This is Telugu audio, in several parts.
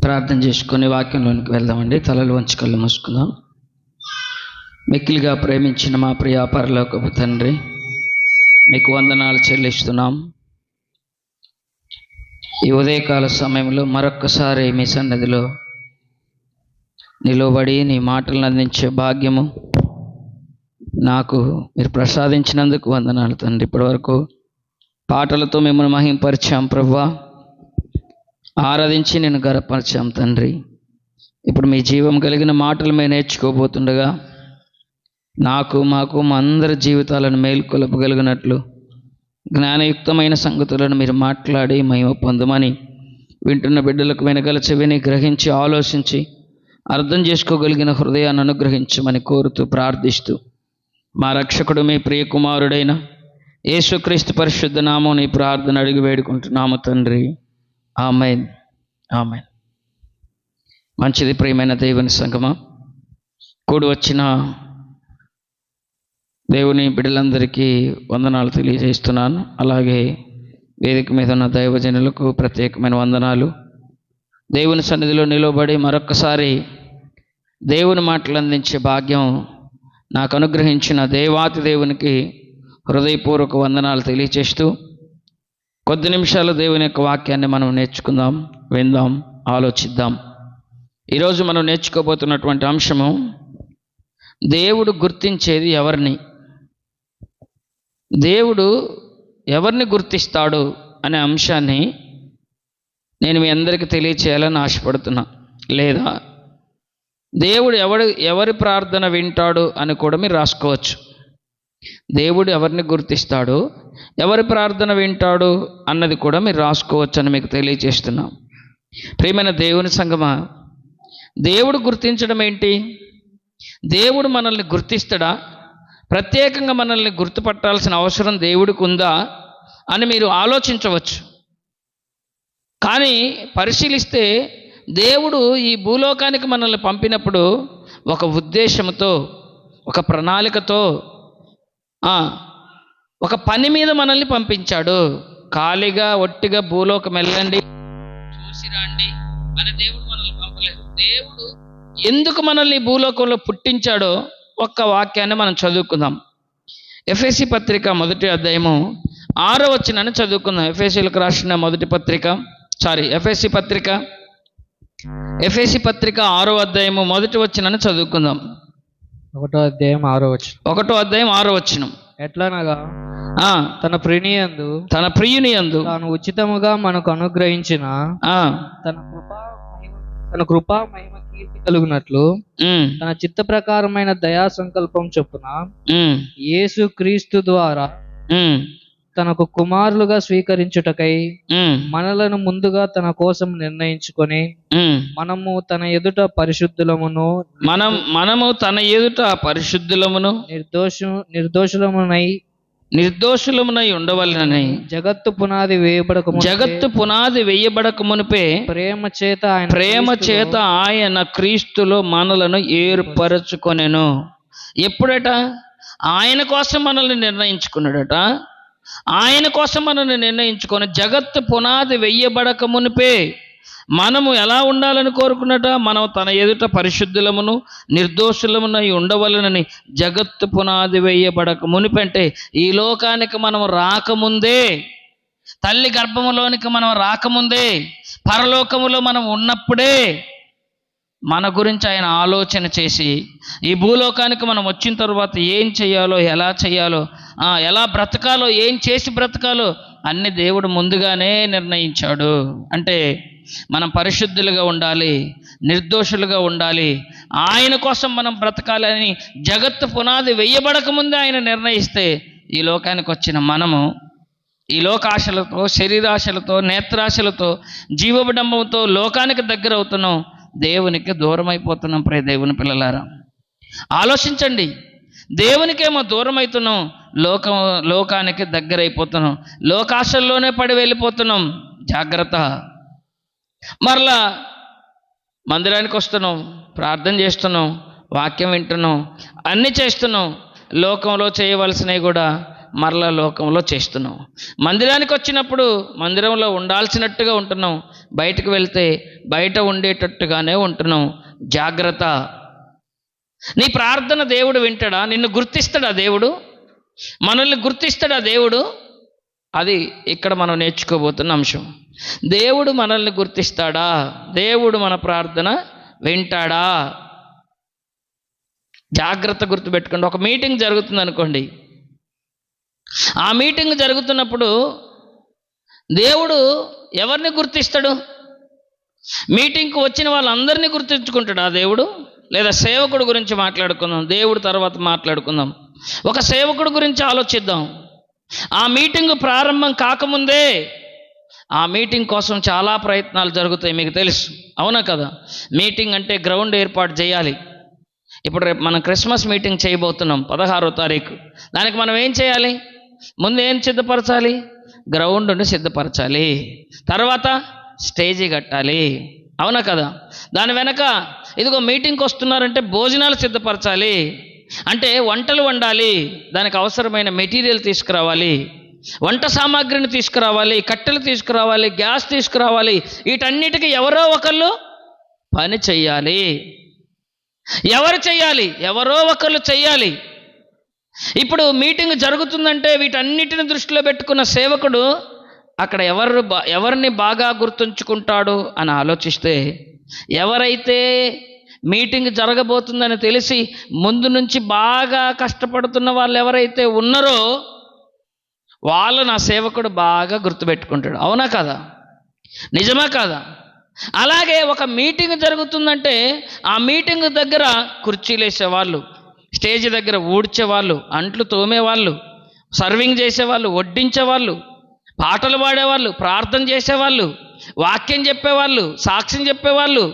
ప్రార్థన చేసుకొని వాక్యంలోనికి వెళ్దామండి. తలలు వంచి కళ్ళు మూసుకుందాం. మిక్కిలిగా ప్రేమించిన మా ప్రియ పరలోకపు తండ్రి, మీకు వందనాలు చెల్లిస్తున్నాం. ఈ ఉదయకాల సమయంలో మరొక్కసారి మీ సన్నిధిలో నిలబడి నీ మాటలను అందించే భాగ్యము నాకు మీరు ప్రసాదించినందుకు వందనాలు తండ్రి. ఇప్పటివరకు పాటలతో మిమ్మల్ని మహింపరిచాం ప్రభువా, ఆరాధించి నేను గర్వపరిచాం తండ్రి. ఇప్పుడు మీ జీవం కలిగిన మాటలు మేము నేర్చుకోబోతుండగా మాకు మా అందరి జీవితాలను మేలుకొలపగలిగినట్లు జ్ఞానయుక్తమైన సంగతులను మీరు మాట్లాడి మహిమ పొందమని వింటున్న బిడ్డలకు వెనగల చెవిని గ్రహించి ఆలోచించి అర్థం చేసుకోగలిగిన హృదయాన్ని అనుగ్రహించమని కోరుతూ ప్రార్థిస్తూ మా రక్షకుడు మీ ప్రియ కుమారుడైన యేసుక్రీస్తు పరిశుద్ధ నామం నీ ప్రార్థన అడిగి వేడుకుంటున్నాము తండ్రి. ఆమేన్, ఆమేన్. మంచిది. ప్రియమైన దేవుని సంగమా, కూడి వచ్చిన దేవుని బిడ్డలందరికీ వందనాలు తెలియజేస్తున్నాను. అలాగే వేదిక మీద ఉన్న దైవజనులకు ప్రత్యేకమైన వందనాలు. దేవుని సన్నిధిలో నిలబడి మరొక్కసారి దేవుని మాటలు అందించే భాగ్యం నాకు అనుగ్రహించిన దేవాతి దేవునికి హృదయపూర్వక వందనాలు తెలియజేస్తూ కొద్ది నిమిషాలు దేవుని యొక్క వాక్యాన్ని మనం నేర్చుకుందాం, విందాం, ఆలోచిద్దాం. ఈరోజు మనం నేర్చుకోబోతున్నటువంటి అంశము దేవుడు గుర్తించేది ఎవరిని, దేవుడు ఎవరిని గుర్తిస్తాడు అనే అంశాన్ని నేను మీ అందరికీ తెలియచేయాలని ఆశపడుతున్నా. లేదా దేవుడు ఎవరి ప్రార్థన వింటాడు అని కూడా మీరు రాసుకోవచ్చు. దేవుడు ఎవరిని గుర్తిస్తాడు, ఎవరి ప్రార్థన వింటాడు అన్నది కూడా మీరు రాసుకోవచ్చు అని మీకు తెలియజేస్తున్నాం. ప్రియమైన దేవుని సంగమా, దేవుడు గుర్తించడం ఏంటి? దేవుడు మనల్ని గుర్తిస్తాడా? ప్రత్యేకంగా మనల్ని గుర్తుపట్టాల్సిన అవసరం దేవుడికి ఉందా అని మీరు ఆలోచించవచ్చు. కానీ పరిశీలిస్తే దేవుడు ఈ భూలోకానికి మనల్ని పంపినప్పుడు ఒక ఉద్దేశంతో, ఒక ప్రణాళికతో, ఒక పని మీద మనల్ని పంపించాడు. ఖాళీగా ఒట్టిగా భూలోకం వెళ్ళండి చూసి రండి అని దేవుడు మనల్ని పంపలేదు. దేవుడు ఎందుకు మనల్ని భూలోకంలో పుట్టించాడో ఒక్క వాక్యాన్ని మనం చదువుకుందాం. ఎఫెసీ పత్రిక 1వ అధ్యాయము 6వ వచనాన్ని చదువుకుందాం. ఎఫెసీలకు రాసిన ఎఫెసీ పత్రిక 6వ అధ్యాయము 1వ వచనాన్ని చదువుకుందాం. 1వ అధ్యాయం 6వ వచనం. ఎట్లనగా తన ప్రియుని యందు తాను ఉచితముగా మనకు అనుగ్రహించిన తన కృపా మహిమ కీర్తి కలుగునట్లు తన చిత్త ప్రకారమైన దయా సంకల్పం చొప్పున యేసు క్రీస్తు ద్వారా తనకు కుమారులుగా స్వీకరించుటకై మనలను ముందుగా తన కోసం నిర్ణయించుకొని మనము తన ఎదుట పరిశుద్ధులమును నిర్దోషులమునై ఉండవలెనని జగత్తు పునాది వేయబడక మునిపే ప్రేమ చేత ఆయన క్రీస్తులో మనలను ఏర్పరచుకొనెను. ఎప్పుడట? ఆయన కోసం మనల్ని నిర్ణయించుకున్నాడట. ఆయన కోసం మనల్ని నిర్ణయించుకొని జగత్తు పునాది వెయ్యబడక మునిపే మనము ఎలా ఉండాలని కోరుకున్నట? మనం తన ఎదుట పరిశుద్ధులమును నిర్దోషులమునై ఉండవలనని జగత్తు పునాది వేయబడక మునిపంటే ఈ లోకానికి మనం రాకముందే, తల్లి గర్భములోనికి మనం రాకముందే, పరలోకములో మనం ఉన్నప్పుడే మన గురించి ఆయన ఆలోచన చేసి ఈ భూలోకానికి మనం వచ్చిన తర్వాత ఏం చేయాలో, ఎలా చేయాలో, ఎలా బ్రతకాలో, ఏం చేసి బ్రతకాలో అన్ని దేవుడు ముందుగానే నిర్ణయించాడు. అంటే మనం పరిశుద్ధులుగా ఉండాలి, నిర్దోషులుగా ఉండాలి, ఆయన కోసం మనం బ్రతకాలని జగత్తు పునాది వెయ్యబడక ముందే ఆయన నిర్ణయిస్తే ఈ లోకానికి వచ్చిన మనము ఈ లోకాశలతో, శరీరాశలతో, నేత్రాశలతో, జీవబడంబంతో లోకానికి దగ్గర అవుతున్నాం, దేవునికి దూరం అయిపోతున్నాం. ప్రియ దేవుని పిల్లలారా, ఆలోచించండి. దేవునికేమో దూరం అవుతున్నాం, లోకానికి దగ్గర అయిపోతున్నాం, లోకాశల్లోనే పడి వెళ్ళిపోతున్నాం. జాగ్రత్త. మరలా మందిరానికి వస్తున్నాం, ప్రార్థన చేస్తున్నాం, వాక్యం వింటున్నాం, అన్నీ చేస్తున్నాం. లోకంలో చేయవలసినవి కూడా మరలా లోకంలో చేస్తున్నాం. మందిరానికి వచ్చినప్పుడు మందిరంలో ఉండాల్సినట్టుగా ఉంటున్నాం, బయటకు వెళ్తే బయట ఉండేటట్టుగానే ఉంటున్నాం. జాగ్రత్త. నీ ప్రార్థన దేవుడు వింటాడా? నిన్ను గుర్తిస్తాడా దేవుడు? మనల్ని గుర్తిస్తాడా దేవుడు? అది ఇక్కడ మనం నేర్చుకోబోతున్న అంశం. దేవుడు మనల్ని గుర్తిస్తాడా? దేవుడు మన ప్రార్థన వింటాడా? జాగ్రత్త గుర్తుపెట్టుకోండి. ఒక మీటింగ్ జరుగుతుంది అనుకోండి, ఆ మీటింగ్ జరుగుతున్నప్పుడు దేవుడు ఎవరిని గుర్తిస్తాడు? మీటింగ్కి వచ్చిన వాళ్ళందరినీ గుర్తించుకుంటాడా దేవుడు? లేదా సేవకుడు గురించి మాట్లాడుకుందాం, దేవుడు తర్వాత మాట్లాడుకుందాం. ఒక సేవకుడు గురించి ఆలోచిద్దాం. ఆ మీటింగ్ ప్రారంభం కాకముందే ఆ మీటింగ్ కోసం చాలా ప్రయత్నాలు జరుగుతాయి, మీకు తెలుసు, అవునా కదా? మీటింగ్ అంటే గ్రౌండ్ ఏర్పాటు చేయాలి. ఇప్పుడు రేపు మనం క్రిస్మస్ మీటింగ్ చేయబోతున్నాం 16వ తారీఖు. దానికి మనం ఏం చేయాలి? ముందు ఏం సిద్ధపరచాలి? గ్రౌండ్ని సిద్ధపరచాలి. తర్వాత స్టేజీ కట్టాలి, అవునా కదా? దాని వెనక ఇదిగో మీటింగ్కి వస్తున్నారంటే భోజనాలు సిద్ధపరచాలి, అంటే వంటలు వండాలి, దానికి అవసరమైన మెటీరియల్ తీసుకురావాలి, వంట సామాగ్రిని తీసుకురావాలి, కట్టెలు తీసుకురావాలి, గ్యాస్ తీసుకురావాలి. వీటన్నిటికీ ఎవరో ఒకళ్ళు పని చెయ్యాలి. ఎవరు చెయ్యాలి? ఎవరో ఒకళ్ళు చెయ్యాలి. ఇప్పుడు మీటింగ్ జరుగుతుందంటే వీటన్నిటిని దృష్టిలో పెట్టుకున్న సేవకుడు అక్కడ ఎవరిని బాగా గుర్తుంచుకుంటాడు అని ఆలోచిస్తే, ఎవరైతే మీటింగ్ జరగబోతుందని తెలిసి ముందు నుంచి బాగా కష్టపడుతున్న వాళ్ళు ఎవరైతే ఉన్నారో వాళ్ళు నా సేవకుడు బాగా గుర్తుపెట్టుకుంటాడు, అవునా కదా? నిజమా కాదా? అలాగే ఒక మీటింగ్ జరుగుతుందంటే ఆ మీటింగ్ దగ్గర కుర్చీలు వేసేవాళ్ళు, స్టేజ్ దగ్గర ఊడ్చేవాళ్ళు, అంట్లు తోమేవాళ్ళు, సర్వింగ్ చేసేవాళ్ళు, వడ్డించేవాళ్ళు, పాటలు పాడేవాళ్ళు, ప్రార్థన చేసేవాళ్ళు, వాక్యం చెప్పేవాళ్ళు, సాక్ష్యం చెప్పేవాళ్ళు.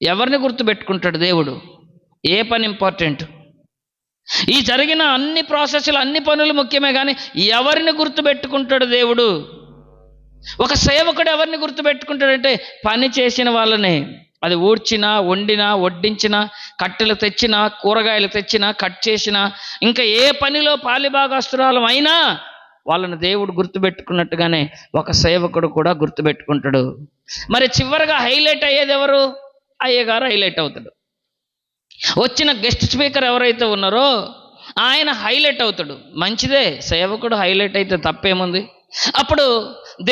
ఎవరిని గుర్తుపెట్టుకుంటాడు దేవుడు? ఏ పని ఇంపార్టెంట్? ఈ జరిగిన అన్ని ప్రాసెస్లు, అన్ని పనులు ముఖ్యమే, కానీ ఎవరిని గుర్తుపెట్టుకుంటాడు దేవుడు? ఒక సేవకుడు ఎవరిని గుర్తుపెట్టుకుంటాడంటే పని చేసిన వాళ్ళని. అది ఊడ్చినా, వండినా, వడ్డించినా, కట్టెలు తెచ్చినా, కూరగాయలు తెచ్చినా, కట్ చేసినా, ఇంకా ఏ పనిలో పాలిభాగస్తురాలం అయినా వాళ్ళని దేవుడు గుర్తుపెట్టుకున్నట్టుగానే ఒక సేవకుడు కూడా గుర్తుపెట్టుకుంటాడు. మరి చివరిగా హైలైట్ అయ్యేది ఎవరు? అయ్యగారు హైలైట్ అవుతాడు. వచ్చిన గెస్ట్ స్పీకర్ ఎవరైతే ఉన్నారో ఆయన హైలైట్ అవుతాడు. మంచిదే, సేవకుడు హైలైట్ అయితే తప్పేముంది? అప్పుడు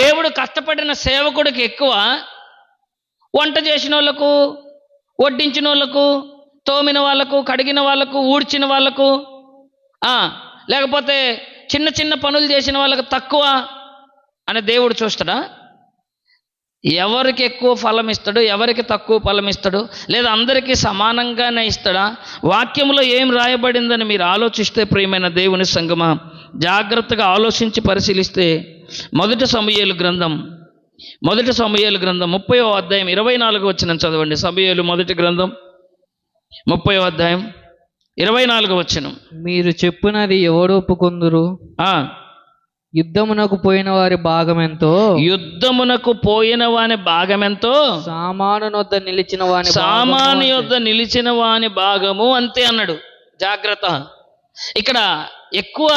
దేవుడు కష్టపడిన సేవకుడికి ఎక్కువ, వంట చేసిన వాళ్ళకు, వడ్డించిన వాళ్ళకు, తోమిన వాళ్ళకు, కడిగిన వాళ్ళకు, ఊడ్చిన వాళ్ళకు, లేకపోతే చిన్న చిన్న పనులు చేసిన వాళ్ళకు తక్కువ అని దేవుడు చూస్తాడా? ఎవరికి ఎక్కువ ఫలం ఇస్తాడు, ఎవరికి తక్కువ ఫలం ఇస్తాడు? లేదా అందరికీ సమానంగానే ఇస్తాడా? వాక్యంలో ఏం రాయబడిందని మీరు ఆలోచిస్తే, ప్రియమైన దేవుని సంగమా, జాగ్రత్తగా ఆలోచించి పరిశీలిస్తే మొదటి సమూయేలు గ్రంథం 30వ అధ్యాయం 24వ వచనం చదవండి. సమూయేలు మొదటి గ్రంథం 30వ అధ్యాయం 24వ వచనం. మీరు చెప్పునది ఎవడు ఒప్పుకొందురు? యుద్ధమునకు పోయిన వారి భాగమెంతో, యుద్ధమునకు పోయిన వాని భాగమెంతో, సామాను యొద్ద నిలిచిన వాని భాగము అంతే అన్నాడు. జాగ్రత్త. ఇక్కడ ఎక్కువ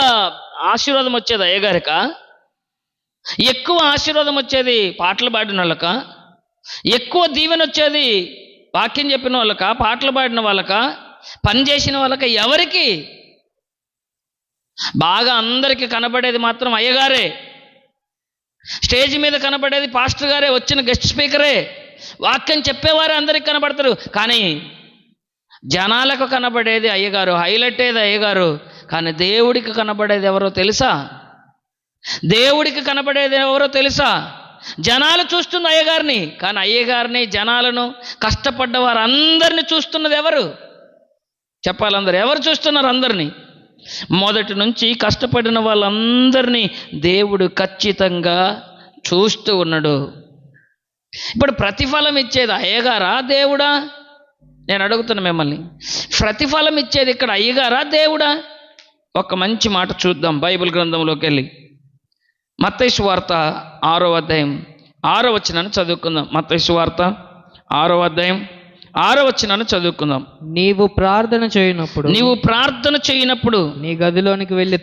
ఆశీర్వాదం వచ్చేది అయ్యగారిక? ఎక్కువ ఆశీర్వాదం వచ్చేది పాటలు పాడిన వాళ్ళక? ఎక్కువ దీవెన వచ్చేది వాక్యం చెప్పిన వాళ్ళక? పాటలు పాడిన వాళ్ళక? పని చేసిన వాళ్ళక? ఎవరికి? బాగా అందరికీ కనబడేది మాత్రం అయ్యగారే. స్టేజ్ మీద కనబడేది పాస్టర్ గారే, వచ్చిన గెస్ట్ స్పీకరే, వాక్యం చెప్పేవారే అందరికి కనబడతారు. కానీ జనాలకు కనబడేది అయ్యగారు, హైలైట్ అయ్యేది అయ్యగారు. కానీ దేవుడికి కనబడేది ఎవరో తెలుసా? దేవుడికి కనబడేది ఎవరో తెలుసా? జనాలు చూస్తుంది అయ్యగారిని, కానీ అయ్యగారిని, జనాలను, కష్టపడ్డ వారందరినీ చూస్తున్నది ఎవరు? చెప్పాలందరూ ఎవరు చూస్తున్నారు? అందరినీ. మొదటి నుంచి కష్టపడిన వాళ్ళందరినీ దేవుడు ఖచ్చితంగా చూస్తూ ఉన్నాడు. ఇప్పుడు ప్రతిఫలం ఇచ్చేది అయ్యగారా దేవుడా? నేను అడుగుతున్నా మిమ్మల్ని, ప్రతిఫలం ఇచ్చేది ఇక్కడ అయ్యగారా దేవుడా? ఒక మంచి మాట చూద్దాం బైబిల్ గ్రంథంలోకి వెళ్ళి. మత్తయి సువార్త 6వ అధ్యాయం 6వ వచనాన్ని చదువుకుందాం. మత్తయి సువార్త 6వ అధ్యాయం 6వ వచనాన్ని చదువుకుందాం. నీవు ప్రార్థన చేయనప్పుడు నీ గదిలోనికి వెళ్ళి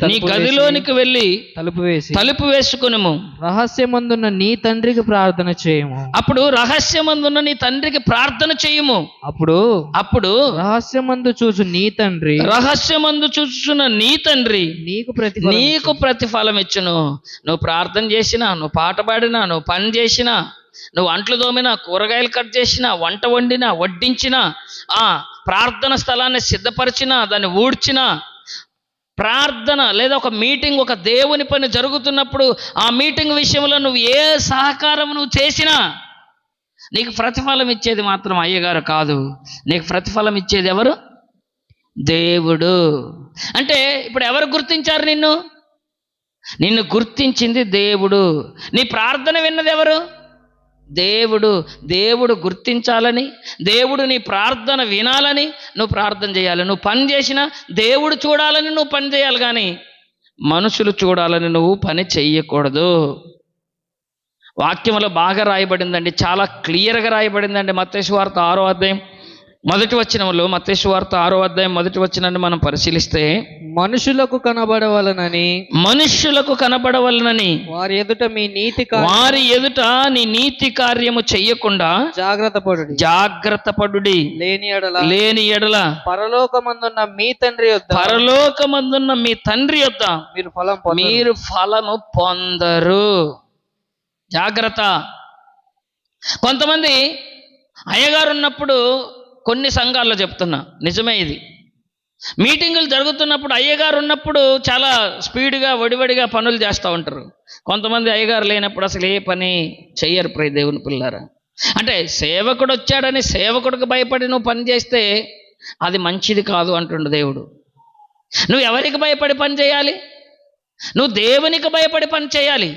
తలుపు వేసుకొనుము. రహస్యమందున్న నీ తండ్రికి ప్రార్థన చేయము. అప్పుడు రహస్యమందున్న నీ తండ్రికి ప్రార్థన చేయము. అప్పుడు రహస్యమందు చూచున్న నీ తండ్రి నీకు ప్రతిఫలం ఇచ్చును. నువ్వు ప్రార్థన చేసినా, నువ్వు పాట పాడినా, నువ్వు పని చేసినా, నువ్వు అంట్లు తోమినా, కూరగాయలు కట్ చేసినా, వంట వండినా, వడ్డించినా, ప్రార్థన స్థలాన్ని సిద్ధపరిచినా, దాన్ని ఊడ్చినా, ప్రార్థన లేదా ఒక మీటింగ్, ఒక దేవుని పని జరుగుతున్నప్పుడు ఆ మీటింగ్ విషయంలో నువ్వు ఏ సహకారం నువ్వు చేసినా నీకు ప్రతిఫలం ఇచ్చేది మాత్రం అయ్యగారు కాదు. నీకు ప్రతిఫలం ఇచ్చేది ఎవరు? దేవుడు. అంటే ఇప్పుడు ఎవరు గుర్తించారు నిన్ను గుర్తించింది దేవుడు. నీ ప్రార్థన విన్నది ఎవరు? దేవుడు. దేవుడు గుర్తించాలని, దేవుడు నీ ప్రార్థన వినాలని నువ్వు ప్రార్థన చేయాలి. నువ్వు పని చేసినా దేవుడు చూడాలని నువ్వు పని చేయాలి, కానీ మనుషులు చూడాలని నువ్వు పని చెయ్యకూడదు. వాక్యంలో బాగా రాయబడిందండి, చాలా క్లియర్గా రాయబడిందండి. మత్తయి సువార్త 6వ అధ్యాయం మొదటి వచనంలో, మత్తయి సువార్త 6వ అధ్యాయం మొదటి వచనాన్ని మనం పరిశీలిస్తే, మనుషులకు కనబడవలనని వారి ఎదుట నీ నీతి కార్యము చెయ్యకుండా జాగ్రత్త పడుడి. లేని ఎడల పరలోకమందున్న మీ తండ్రి యొద్ద మీరు ఫలము పొందరు. జాగ్రత్త. కొంతమంది అయ్యగారు ఉన్నప్పుడు, కొన్ని సంఘాల్లో చెప్తున్నా, నిజమే ఇది, మీటింగులు జరుగుతున్నప్పుడు అయ్యగారు ఉన్నప్పుడు చాలా స్పీడ్గా వడివడిగా పనులు చేస్తూ ఉంటారు. కొంతమంది అయ్యగారు లేనప్పుడు అసలు ఏ పని చెయ్యరు. ప్రియ దేవుని పిల్లారా, అంటే సేవకుడు వచ్చాడని సేవకుడికి భయపడి నువ్వు పని చేస్తే అది మంచిది కాదు అంటుండు దేవుడు. నువ్వు ఎవరికి భయపడి పని చేయాలి? నువ్వు దేవునికి భయపడి పని చేయాలి.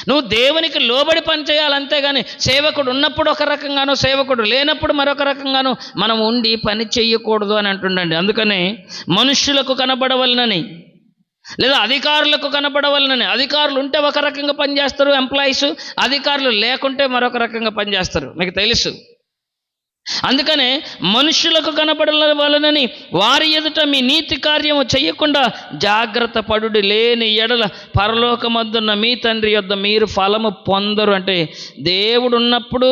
నువ్వు దేవునికి లోబడి పని చేయాలి, అంతేగాని సేవకుడు ఉన్నప్పుడు ఒక రకంగానో సేవకుడు లేనప్పుడు మరొక రకంగానో మనం ఉండి పని చెయ్యకూడదు అని అంటుండండి. అందుకనే మనుష్యులకు కనబడవలనని, లేదా అధికారులకు కనబడవలనని, అధికారులు ఉంటే ఒక రకంగా పనిచేస్తారు ఎంప్లాయీస్, అధికారులు లేకుంటే మరొక రకంగా పనిచేస్తారు, మీకు తెలుసు. అందుకనే మనుషులకు కనబడవలనని వారి ఎదుట మీ నీతి కార్యము చెయ్యకుండా జాగ్రత్త పడుడి. లేని ఎడల పరలోకమందున్న మీ తండ్రి యొద్ద మీరు ఫలము పొందరు. అంటే దేవుడు ఉన్నప్పుడు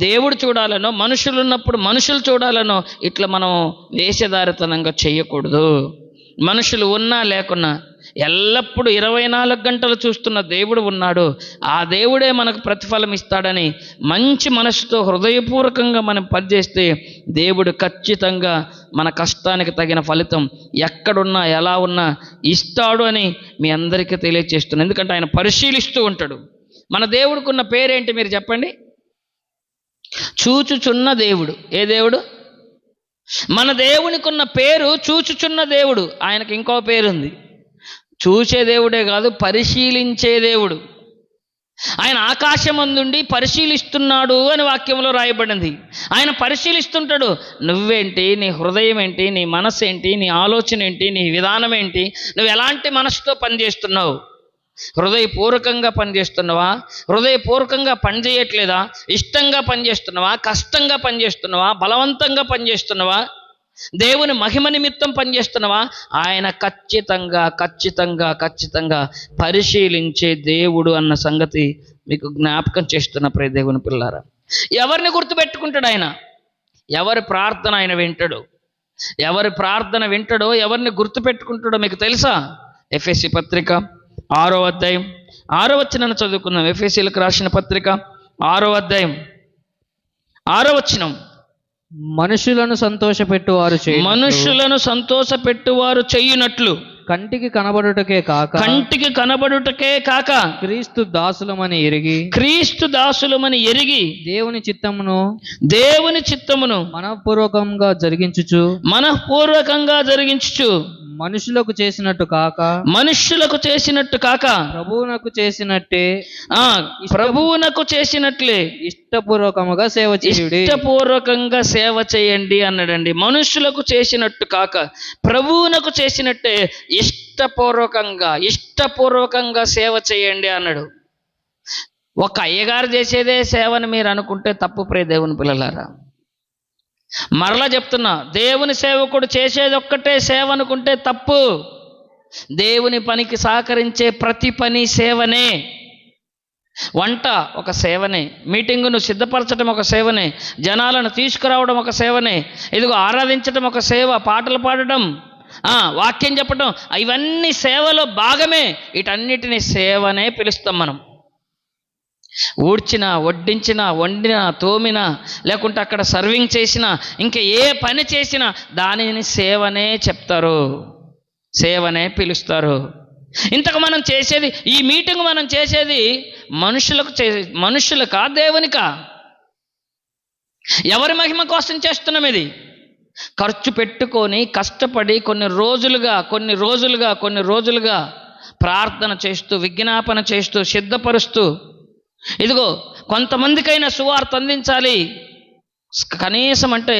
దేవుడు చూడాలనో, మనుషులు ఉన్నప్పుడు మనుషులు చూడాలనో ఇట్లా మనం వేషధారితనంగా చెయ్యకూడదు. మనుషులు ఉన్నా లేకున్నా ఎల్లప్పుడూ 24 గంటలు చూస్తున్న దేవుడు ఉన్నాడు. ఆ దేవుడే మనకు ప్రతిఫలం ఇస్తాడని మంచి మనసుతో హృదయపూర్వకంగా మనం పనిచేస్తే దేవుడు ఖచ్చితంగా మన కష్టానికి తగిన ఫలితం ఎక్కడున్నా ఎలా ఉన్నా ఇస్తాడు అని మీ అందరికీ తెలియజేస్తున్నాను. ఎందుకంటే ఆయన పరిశీలిస్తూ ఉంటాడు. మన దేవుడికున్న పేరేంటి మీరు చెప్పండి? చూచుచున్న దేవుడు. ఏ దేవుడు? మన దేవునికి ఉన్న పేరు చూచుచున్న దేవుడు. ఆయనకి ఇంకో పేరుంది, చూసే దేవుడే కాదు, పరిశీలించే దేవుడు. ఆయన ఆకాశమందుండి పరిశీలిస్తున్నాడు అని వాక్యంలో రాయబడింది. ఆయన పరిశీలిస్తుంటాడు. నువ్వేంటి, నీ హృదయం ఏంటి, నీ మనసు ఏంటి, నీ ఆలోచన ఏంటి, నీ విధానం ఏంటి, నువ్వు ఎలాంటి మనసుతో పనిచేస్తున్నావు? హృదయపూర్వకంగా పనిచేస్తున్నావా? హృదయపూర్వకంగా పనిచేయట్లేదా? ఇష్టంగా పనిచేస్తున్నావా? కష్టంగా పనిచేస్తున్నావా? బలవంతంగా పనిచేస్తున్నావా? దేవుని మహిమ నిమిత్తం పనిచేస్తున్నావా? ఆయన ఖచ్చితంగా ఖచ్చితంగా ఖచ్చితంగా పరిశీలించే దేవుడు అన్న సంగతి మీకు జ్ఞాపకం చేస్తున్న ప్రియ దేవుని పిల్లారా. ఎవరిని గుర్తుపెట్టుకుంటాడు ఆయన? ఎవరి ప్రార్థన ఆయన వింటాడు? ఎవరి ప్రార్థన వింటాడో, ఎవరిని గుర్తుపెట్టుకుంటాడో మీకు తెలుసా? ఎఫెసీ పత్రిక 6వ అధ్యాయం 6వ వచనాన్ని చదువుకుందాం. ఎఫెసీలకు రాసిన పత్రిక 6వ అధ్యాయం 6వ వచనం. మనుషులను సంతోషపెట్టువారు చేయునట్లు కంటికి కనబడుటకే కాక క్రీస్తు దాసులమని ఎరిగి దేవుని చిత్తమును మనఃపూర్వకంగా జరిగించుచు మనుషులకు చేసినట్టు కాక ప్రభువునకు చేసినట్లే ఇష్టపూర్వకంగా సేవ చేయండి అన్నాడండి. మనుషులకు చేసినట్టు కాక ప్రభువునకు చేసినట్టే ఇష్టపూర్వకంగా సేవ చేయండి అన్నాడు. ఒక అయ్యగారు చేసేదే సేవని మీరు అనుకుంటే తప్పు ప్రియ దేవుని పిల్లలారా. మరలా చెప్తున్నా, దేవుని సేవకుడు చేసేది ఒక్కటే సేవ అనుకుంటే తప్పు. దేవుని పనికి సహకరించే ప్రతి పని సేవనే. వంట ఒక సేవనే, మీటింగును సిద్ధపరచడం ఒక సేవనే, జనాలను తీసుకురావడం ఒక సేవనే, ఇదిగో ఆరాధించడం ఒక సేవ, పాటలు పాడడం, వాక్యం చెప్పడం, ఇవన్నీ సేవలో భాగమే. వీటన్నిటిని సేవనే పిలుస్తాం మనం. ఊడ్చినా, వడ్డించినా, వండినా, తోమినా, లేకుంటే అక్కడ సర్వింగ్ చేసినా, ఇంకా ఏ పని చేసినా దానిని సేవనే చెప్తారు, సేవనే పిలుస్తారు. ఇంతకు మనం చేసేది, ఈ మీటింగ్ మనం చేసేది మనుషులకా దేవునికా? ఎవరి మహిమ కోసం చేస్తున్నాం? ఇది ఖర్చు పెట్టుకొని కష్టపడి కొన్ని రోజులుగా ప్రార్థన చేస్తూ, విజ్ఞాపన చేస్తూ, సిద్ధపరుస్తూ, ఇదిగో కొంతమందికైనా సువార్త అందించాలి. కనీసం అంటే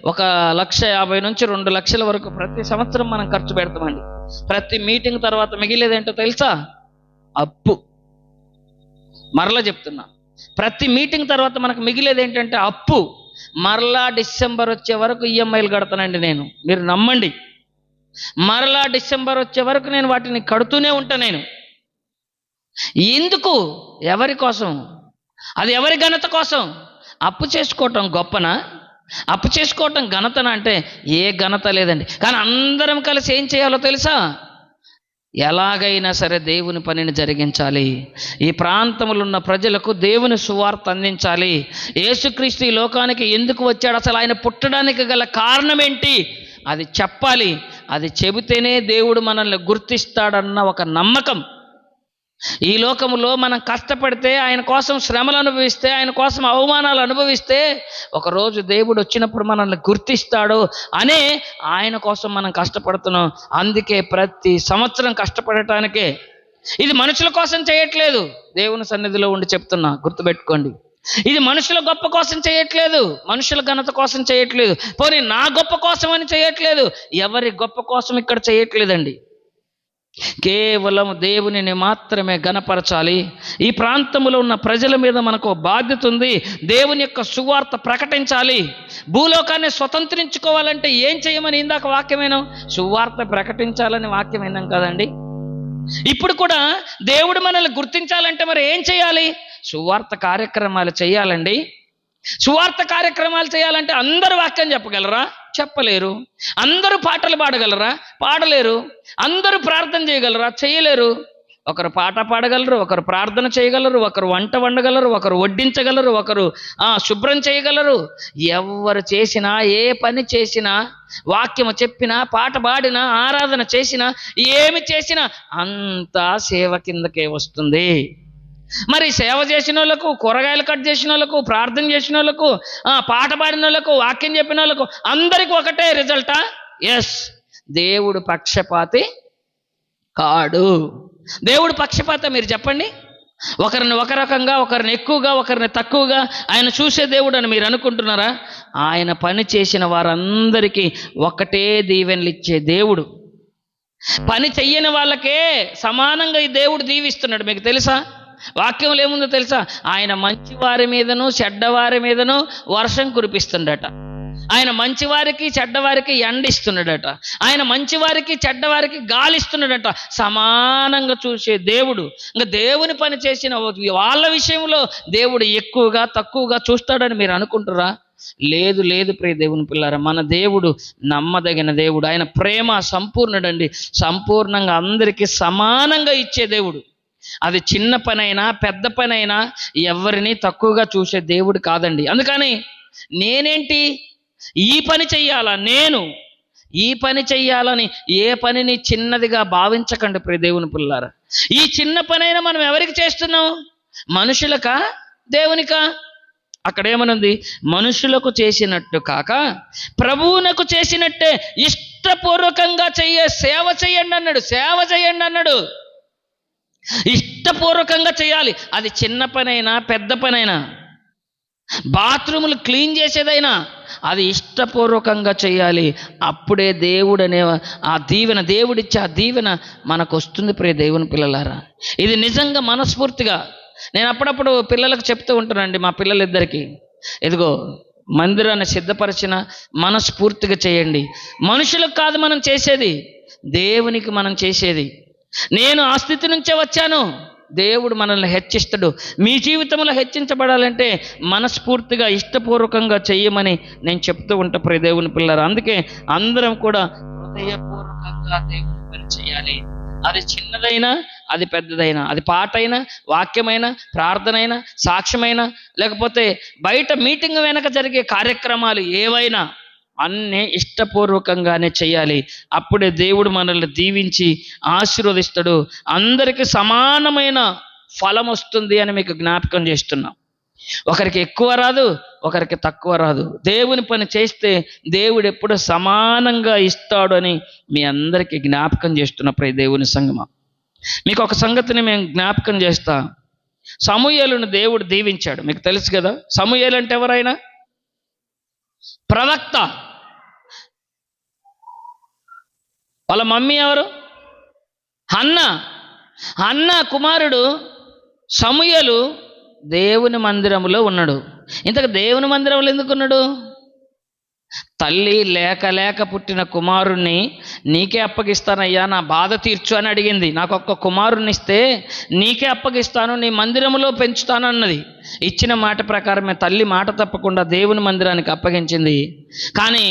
1,50,000 నుంచి 2 లక్షల వరకు ప్రతి సంవత్సరం మనం ఖర్చు పెడతామండి. ప్రతి మీటింగ్ తర్వాత మిగిలేదేంటో తెలుసా? అప్పు. మరలా చెప్తున్నా, ప్రతి మీటింగ్ తర్వాత మనకు మిగిలేది ఏంటంటే అప్పు. మరలా డిసెంబర్ వచ్చే వరకు ఈఎంఐలు కడతానండి నేను, మీరు నమ్మండి. మరలా డిసెంబర్ వచ్చే వరకు నేను వాటిని కడుతూనే ఉంటా. నేను ఎందుకు? ఎవరి కోసం? అది ఎవరి ఘనత కోసం? అప్పు చేసుకోవటం గొప్పనా? అప్పు చేసుకోవటం ఘనతనా? అంటే ఏ ఘనత లేదండి. కానీ అందరం కలిసి ఏం చేయాలో తెలుసా? ఎలాగైనా సరే దేవుని పనిని జరిగించాలి. ఈ ప్రాంతంలో ఉన్న ప్రజలకు దేవుని సువార్త అందించాలి. యేసుక్రీస్తు ఈ లోకానికి ఎందుకు వచ్చాడు, అసలు ఆయన పుట్టడానికి గల కారణం ఏంటి, అది చెప్పాలి. అది చెబితేనే దేవుడు మనల్ని గుర్తిస్తాడన్న ఒక నమ్మకం. ఈ లోకములో మనం కష్టపడితే, ఆయన కోసం శ్రమలు అనుభవిస్తే, ఆయన కోసం అవమానాలు అనుభవిస్తే, ఒకరోజు దేవుడు వచ్చినప్పుడు మనల్ని గుర్తిస్తాడు అనే ఆయన కోసం మనం కష్టపడుతున్నాం. అందుకే ప్రతి సంవత్సరం కష్టపడటానికే. ఇది మనుషుల కోసం చేయట్లేదు, దేవుని సన్నిధిలో ఉండి చెప్తున్నా, గుర్తుపెట్టుకోండి. ఇది మనుషుల గొప్ప కోసం చేయట్లేదు, మనుషుల ఘనత కోసం చేయట్లేదు, పోనీ నా గొప్ప కోసం అని చేయట్లేదు, ఎవరి గొప్ప కోసం ఇక్కడ చేయట్లేదండి. కేవలం దేవునిని మాత్రమే గణపరచాలి. ఈ ప్రాంతంలో ఉన్న ప్రజల మీద మనకు బాధ్యత ఉంది. దేవుని యొక్క సువార్త ప్రకటించాలి. భూలోకాన్ని స్వతంత్రించుకోవాలంటే ఏం చేయమని ఇందాక వాక్యమైనాం? సువార్త ప్రకటించాలని వాక్యమైనాం కదండి. ఇప్పుడు కూడా దేవుడు మనల్ని గుర్తించాలంటే మరి ఏం చేయాలి? సువార్త కార్యక్రమాలు చేయాలండి. సువార్త కార్యక్రమాలు చేయాలంటే అందరూ వాక్యం చెప్పగలరా? చెప్పలేరు. అందరూ పాటలు పాడగలరా? పాడలేరు. అందరూ ప్రార్థన చేయగలరా? చేయలేరు. ఒకరు పాట పాడగలరు, ఒకరు ప్రార్థన చేయగలరు, ఒకరు వంట వండగలరు, ఒకరు వడ్డించగలరు, ఒకరు శుభ్రం చేయగలరు. ఎవరు చేసినా, ఏ పని చేసినా, వాక్యము చెప్పినా, పాట పాడినా, ఆరాధన చేసినా, ఏమి చేసినా అంతా సేవ కిందకే వస్తుంది. మరి సేవ చేసిన వాళ్ళకు, కూరగాయలు కట్ చేసిన వాళ్ళకు, ప్రార్థన చేసిన వాళ్ళకు, పాట పాడిన వాళ్ళకు, వాక్యం చెప్పిన వాళ్ళకు అందరికీ ఒకటే రిజల్టా? ఎస్. దేవుడు పక్షపాతి కాడు. దేవుడు పక్షపాత మీరు చెప్పండి? ఒకరిని ఒక రకంగా, ఒకరిని ఎక్కువగా, ఒకరిని తక్కువగా ఆయన చూసే దేవుడు అని మీరు అనుకుంటున్నారా? ఆయన పని చేసిన వారందరికీ ఒకటే దీవెనలు ఇచ్చే దేవుడు. పని చెయ్యని వాళ్ళకే సమానంగా ఈ దేవుడు దీవిస్తున్నాడు. మీకు తెలుసా? వాక్యంలో ఏముందో తెలుసా? ఆయన మంచివారి మీదను చెడ్డవారి మీదను వర్షం కురిపిస్తుండట. ఆయన మంచివారికి చెడ్డవారికి ఎండిస్తున్నాడట. ఆయన మంచివారికి చెడ్డవారికి గాలిస్తున్నాడట. సమానంగా చూసే దేవుడు. ఇంకా దేవుని పని చేసిన వాళ్ళ విషయంలో దేవుడు ఎక్కువగా తక్కువగా చూస్తాడని మీరు అనుకుంటారా? లేదు లేదు ప్రియ దేవుని పిల్లారా, మన దేవుడు నమ్మదగిన దేవుడు. ఆయన ప్రేమ సంపూర్ణుడండి. సంపూర్ణంగా అందరికీ సమానంగా ఇచ్చే దేవుడు. అది చిన్న పనైనా పెద్ద పనైనా ఎవరిని తక్కువగా చూసే దేవుడు కాదండి. అందుకని నేనేంటి ఈ పని చెయ్యాలా, నేను ఈ పని చెయ్యాలని ఏ పనిని చిన్నదిగా భావించకండి ప్రియ దేవుని పిల్లారా. ఈ చిన్న పనైనా మనం ఎవరికి చేస్తున్నాం? మనుషులకా దేవునికా? అక్కడేమనుంది? మనుషులకు చేసినట్టు కాక ప్రభువునకు చేసినట్టే ఇష్టపూర్వకంగా సేవ చేయండి అన్నాడు. సేవ చేయండి అన్నాడు. ఇష్టపూర్వకంగా చేయాలి. అది చిన్న పనైనా పెద్ద పనైనా, బాత్రూములు క్లీన్ చేసేదైనా అది ఇష్టపూర్వకంగా చేయాలి. అప్పుడే దేవుడు అనే ఆ దీవెన, దేవుడిచ్చే ఆ దీవెన మనకు వస్తుంది ప్రియ దేవుని పిల్లలారా. ఇది నిజంగా మనస్ఫూర్తిగా నేను అప్పుడప్పుడు పిల్లలకు చెప్తూ ఉంటానండి. మా పిల్లలిద్దరికీ, ఇదిగో మందిరాన్ని సిద్ధపరిచిన మనస్ఫూర్తిగా చేయండి. మనుషులకు కాదు మనం చేసేది, దేవునికి మనం చేసేది. నేను ఆ స్థితి నుంచే వచ్చాను, దేవుడు మనల్ని హెచ్చిస్తాడు. మీ జీవితంలో హెచ్చించబడాలంటే మనస్ఫూర్తిగా ఇష్టపూర్వకంగా చెయ్యమని నేను చెప్తూ ఉంటా ప్రియ దేవుని పిల్లలు. అందుకే అందరం కూడా హృదయపూర్వకంగా దేవుని పని చేయాలి. అది చిన్నదైనా అది పెద్దదైనా, అది పాటైనా, వాక్యమైనా, ప్రార్థనైనా, సాక్ష్యమైనా, లేకపోతే బయట మీటింగ్ వెనక జరిగే కార్యక్రమాలు ఏవైనా అన్నీ ఇష్టపూర్వకంగానే చేయాలి. అప్పుడే దేవుడు మనల్ని దీవించి ఆశీర్వదిస్తాడు. అందరికీ సమానమైన ఫలం వస్తుంది అని మీకు జ్ఞాపకం చేస్తున్నా. ఒకరికి ఎక్కువ రాదు, ఒకరికి తక్కువ రాదు. దేవుని పని చేస్తే దేవుడు ఎప్పుడు సమానంగా ఇస్తాడు అని మీ అందరికీ జ్ఞాపకం చేస్తున్న ప్రియ దేవుని సంగమా. మీకు ఒక సంగతిని మేము జ్ఞాపకం చేస్తా. సమూయేలును దేవుడు దీవించాడు, మీకు తెలుసు కదా. సమూయేలు అంటే ఎవరైనా ప్రవక్త. వాళ్ళ మమ్మీ ఎవరు? హన్న కుమారుడు సమూయేలు దేవుని మందిరంలో ఉన్నాడు. ఇంతకు దేవుని మందిరంలో ఎందుకున్నాడు? తల్లి లేక పుట్టిన కుమారుణ్ణి నీకే అప్పగిస్తానయ్యా, నా బాధ తీర్చు అని అడిగింది. నాకు ఒక్క కుమారుణ్ణి ఇస్తే నీకే అప్పగిస్తాను, నీ మందిరంలో పెంచుతాను అన్నది. ఇచ్చిన మాట ప్రకారమే తల్లి మాట తప్పకుండా దేవుని మందిరానికి అప్పగించింది. కానీ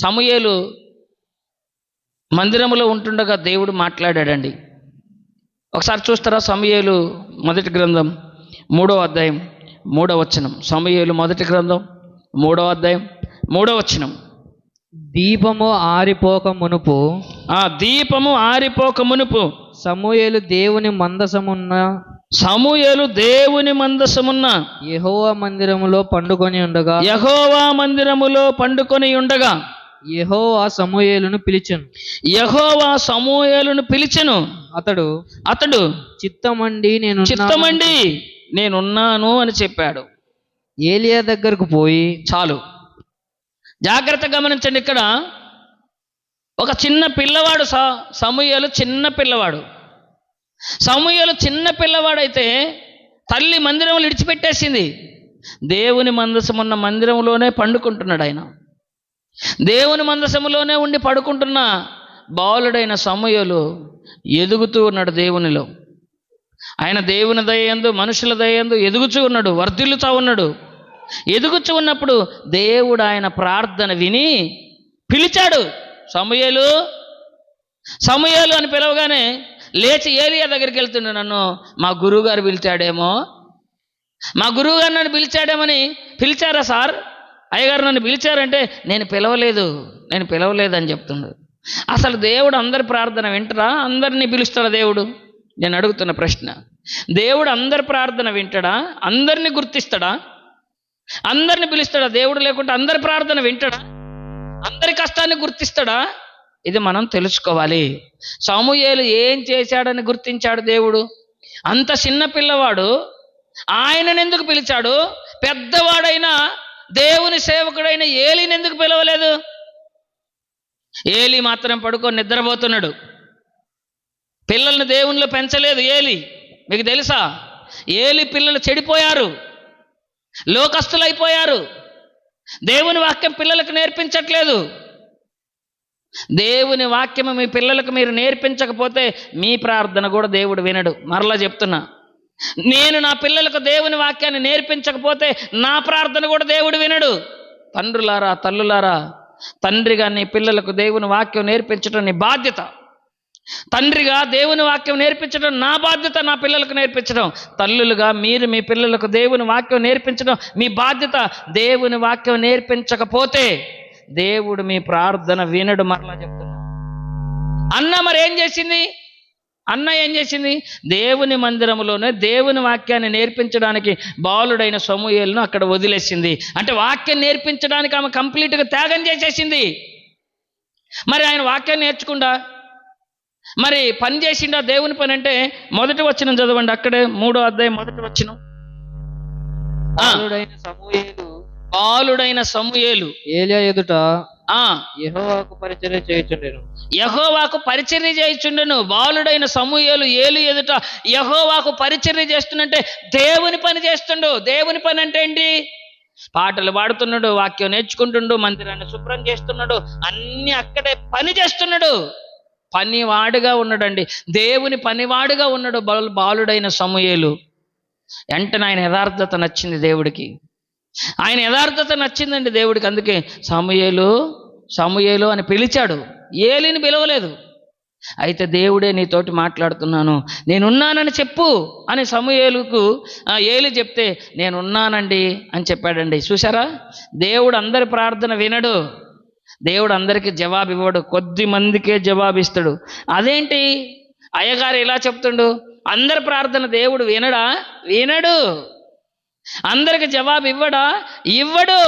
సమూయేలు మందిరంలో ఉంటుండగా దేవుడు మాట్లాడాడండి. ఒకసారి చూస్తారా? సమూయేలు మొదటి గ్రంథం 3వ అధ్యాయం 3వ వచనం. సమూయేలు మొదటి గ్రంథం 3వ అధ్యాయం 3వ వచనం. దీపము ఆరిపోక మునుపు, దీపము ఆరిపోక మునుపు సమూయేలు దేవుని మందసమున్న యెహోవా మందిరములో పండుకొని ఉండగా యెహోవా సమూయేలును పిలిచెను. అతడు చిత్తమండి నేనున్నాను అని చెప్పాడు. ఏలియా దగ్గరకు పోయి, చాలు జాగ్రత్త గమనించండి. ఇక్కడ ఒక చిన్న పిల్లవాడు, సమూయేలు చిన్న పిల్లవాడైతే తల్లి మందిరంలో విడిచిపెట్టేసింది. దేవుని మందసమున్న మందిరంలోనే పండుకుంటున్నాడు ఆయన. దేవుని మందసములోనే ఉండి పడుకుంటున్న బాలుడైన సమూయేలు ఎదుగుతూ ఉన్నాడు దేవునిలో. ఆయన దేవుని దయయందు, మనుషుల దయయందు ఎదుగుతూ ఉన్నాడు, వర్ధిల్లుతూ ఉన్నాడు. ఎదుగుతూ ఉన్నప్పుడు దేవుడు ఆయన ప్రార్థన విని పిలిచాడు. సమూయేలు అని పిలవగానే లేచి ఏలియా దగ్గరికి వెళ్తుండే. నన్ను మా గురువుగారు పిలిచాడేమో, నన్ను పిలిచాడేమని. పిలిచారా సార్? అయ్యగారు నన్ను పిలిచారంటే నేను పిలవలేదు అని చెప్తున్నాడు. అసలు దేవుడు అందరి ప్రార్థన వింటారా? అందరినీ పిలుస్తాడా దేవుడు? నేను అడుగుతున్న ప్రశ్న. దేవుడు అందరి ప్రార్థన వింటాడా? అందరినీ గుర్తిస్తాడా? అందరిని పిలుస్తాడా? దేవుడు లేకుంటే అందరి ప్రార్థన వింటాడా? అందరి కష్టాన్ని గుర్తిస్తాడా? ఇది మనం తెలుసుకోవాలి. సమూయేలు ఏం చేశాడని గుర్తించాడు దేవుడు. అంత చిన్న పిల్లవాడు, ఆయనను ఎందుకు పిలిచాడు? పెద్దవాడైన దేవుని సేవకుడైన ఏలీని ఎందుకు పిలవలేదు? ఏలీ మాత్రం పడుకొని నిద్రపోతున్నాడు. పిల్లల్ని దేవునిలో పెంచలేదు ఏలీ. మీకు తెలుసా? ఏలీ పిల్లలు చెడిపోయారు, లోకస్తులైపోయారు. దేవుని వాక్యం పిల్లలకు నేర్పించట్లేదు. దేవుని వాక్యము మీ పిల్లలకు మీరు నేర్పించకపోతే మీ ప్రార్థన కూడా దేవుడు వినడు. మరలా చెప్తున్నా, నేను నా పిల్లలకు దేవుని వాక్యాన్ని నేర్పించకపోతే నా ప్రార్థన కూడా దేవుడు వినడు. తండ్రులారా, తల్లులారా, తండ్రిగా నీ పిల్లలకు దేవుని వాక్యం నేర్పించడం నీ బాధ్యత. తండ్రిగా దేవుని వాక్యం నేర్పించడం నా బాధ్యత, నా పిల్లలకు నేర్పించడం. తల్లులుగా మీరు మీ పిల్లలకు దేవుని వాక్యం నేర్పించడం మీ బాధ్యత. దేవుని వాక్యం నేర్పించకపోతే దేవుడు మీ ప్రార్థన వినడు. మరలా చెప్తున్నా. అన్న ఏం చేసింది? దేవుని మందిరంలోనే దేవుని వాక్యాన్ని నేర్పించడానికి బాలుడైన సమూయేలును అక్కడ వదిలేసింది. అంటే వాక్యం నేర్పించడానికి ఆమె కంప్లీట్గా త్యాగం చేసేసింది. మరి ఆయన వాక్యాన్ని నేర్చుకుండా మరి పని చేసిండా? దేవుని పని అంటే మొదటి వచనం చదవండి. అక్కడే 3వ అధ్యాయం మొదటి వచనం. బాలుడైన సమూయేలు ఏలియా ఎదుట యెహోవాకు పరిచర్య చేయుచుండెను. బాలుడైన సమూయేలు ఏలి ఎదుట యెహోవాకు పరిచర్య చేస్తుందంటే దేవుని పని చేస్తుండు. దేవుని పని అంటే ఏంటి? పాటలు పాడుతున్నాడు, వాక్యం నేర్చుకుంటుండు, మందిరాన్ని శుభ్రం చేస్తున్నాడు, అన్ని అక్కడే పని చేస్తున్నాడు. పనివాడుగా ఉన్నాడండి, దేవుని పనివాడుగా ఉన్నాడు బాలుడైన సమూయేలు. వెంటనే ఆయన యథార్థత నచ్చింది దేవుడికి. ఆయన యథార్థత నచ్చిందండి దేవుడికి. అందుకే సమూయేలు సమూయేలు అని పిలిచాడు, ఏలిని పిలవలేదు. అయితే దేవుడే నీతోటి మాట్లాడుతున్నాను, నేనున్నానని చెప్పు అని సమూయేలుకు ఏలి చెప్తే నేనున్నానండి అని చెప్పాడండి. చూసారా, దేవుడు అందరి ప్రార్థన వినడు, దేవుడు అందరికీ జవాబు ఇవ్వడు, కొద్ది మందికే జవాబిస్తాడు. అదేంటి అయ్యగారు ఇలా చెప్తుండు, అందరి ప్రార్థన దేవుడు వినడా? వినడు. అందరికి జవాబు ఇవ్వడా? ఇవ్వడు.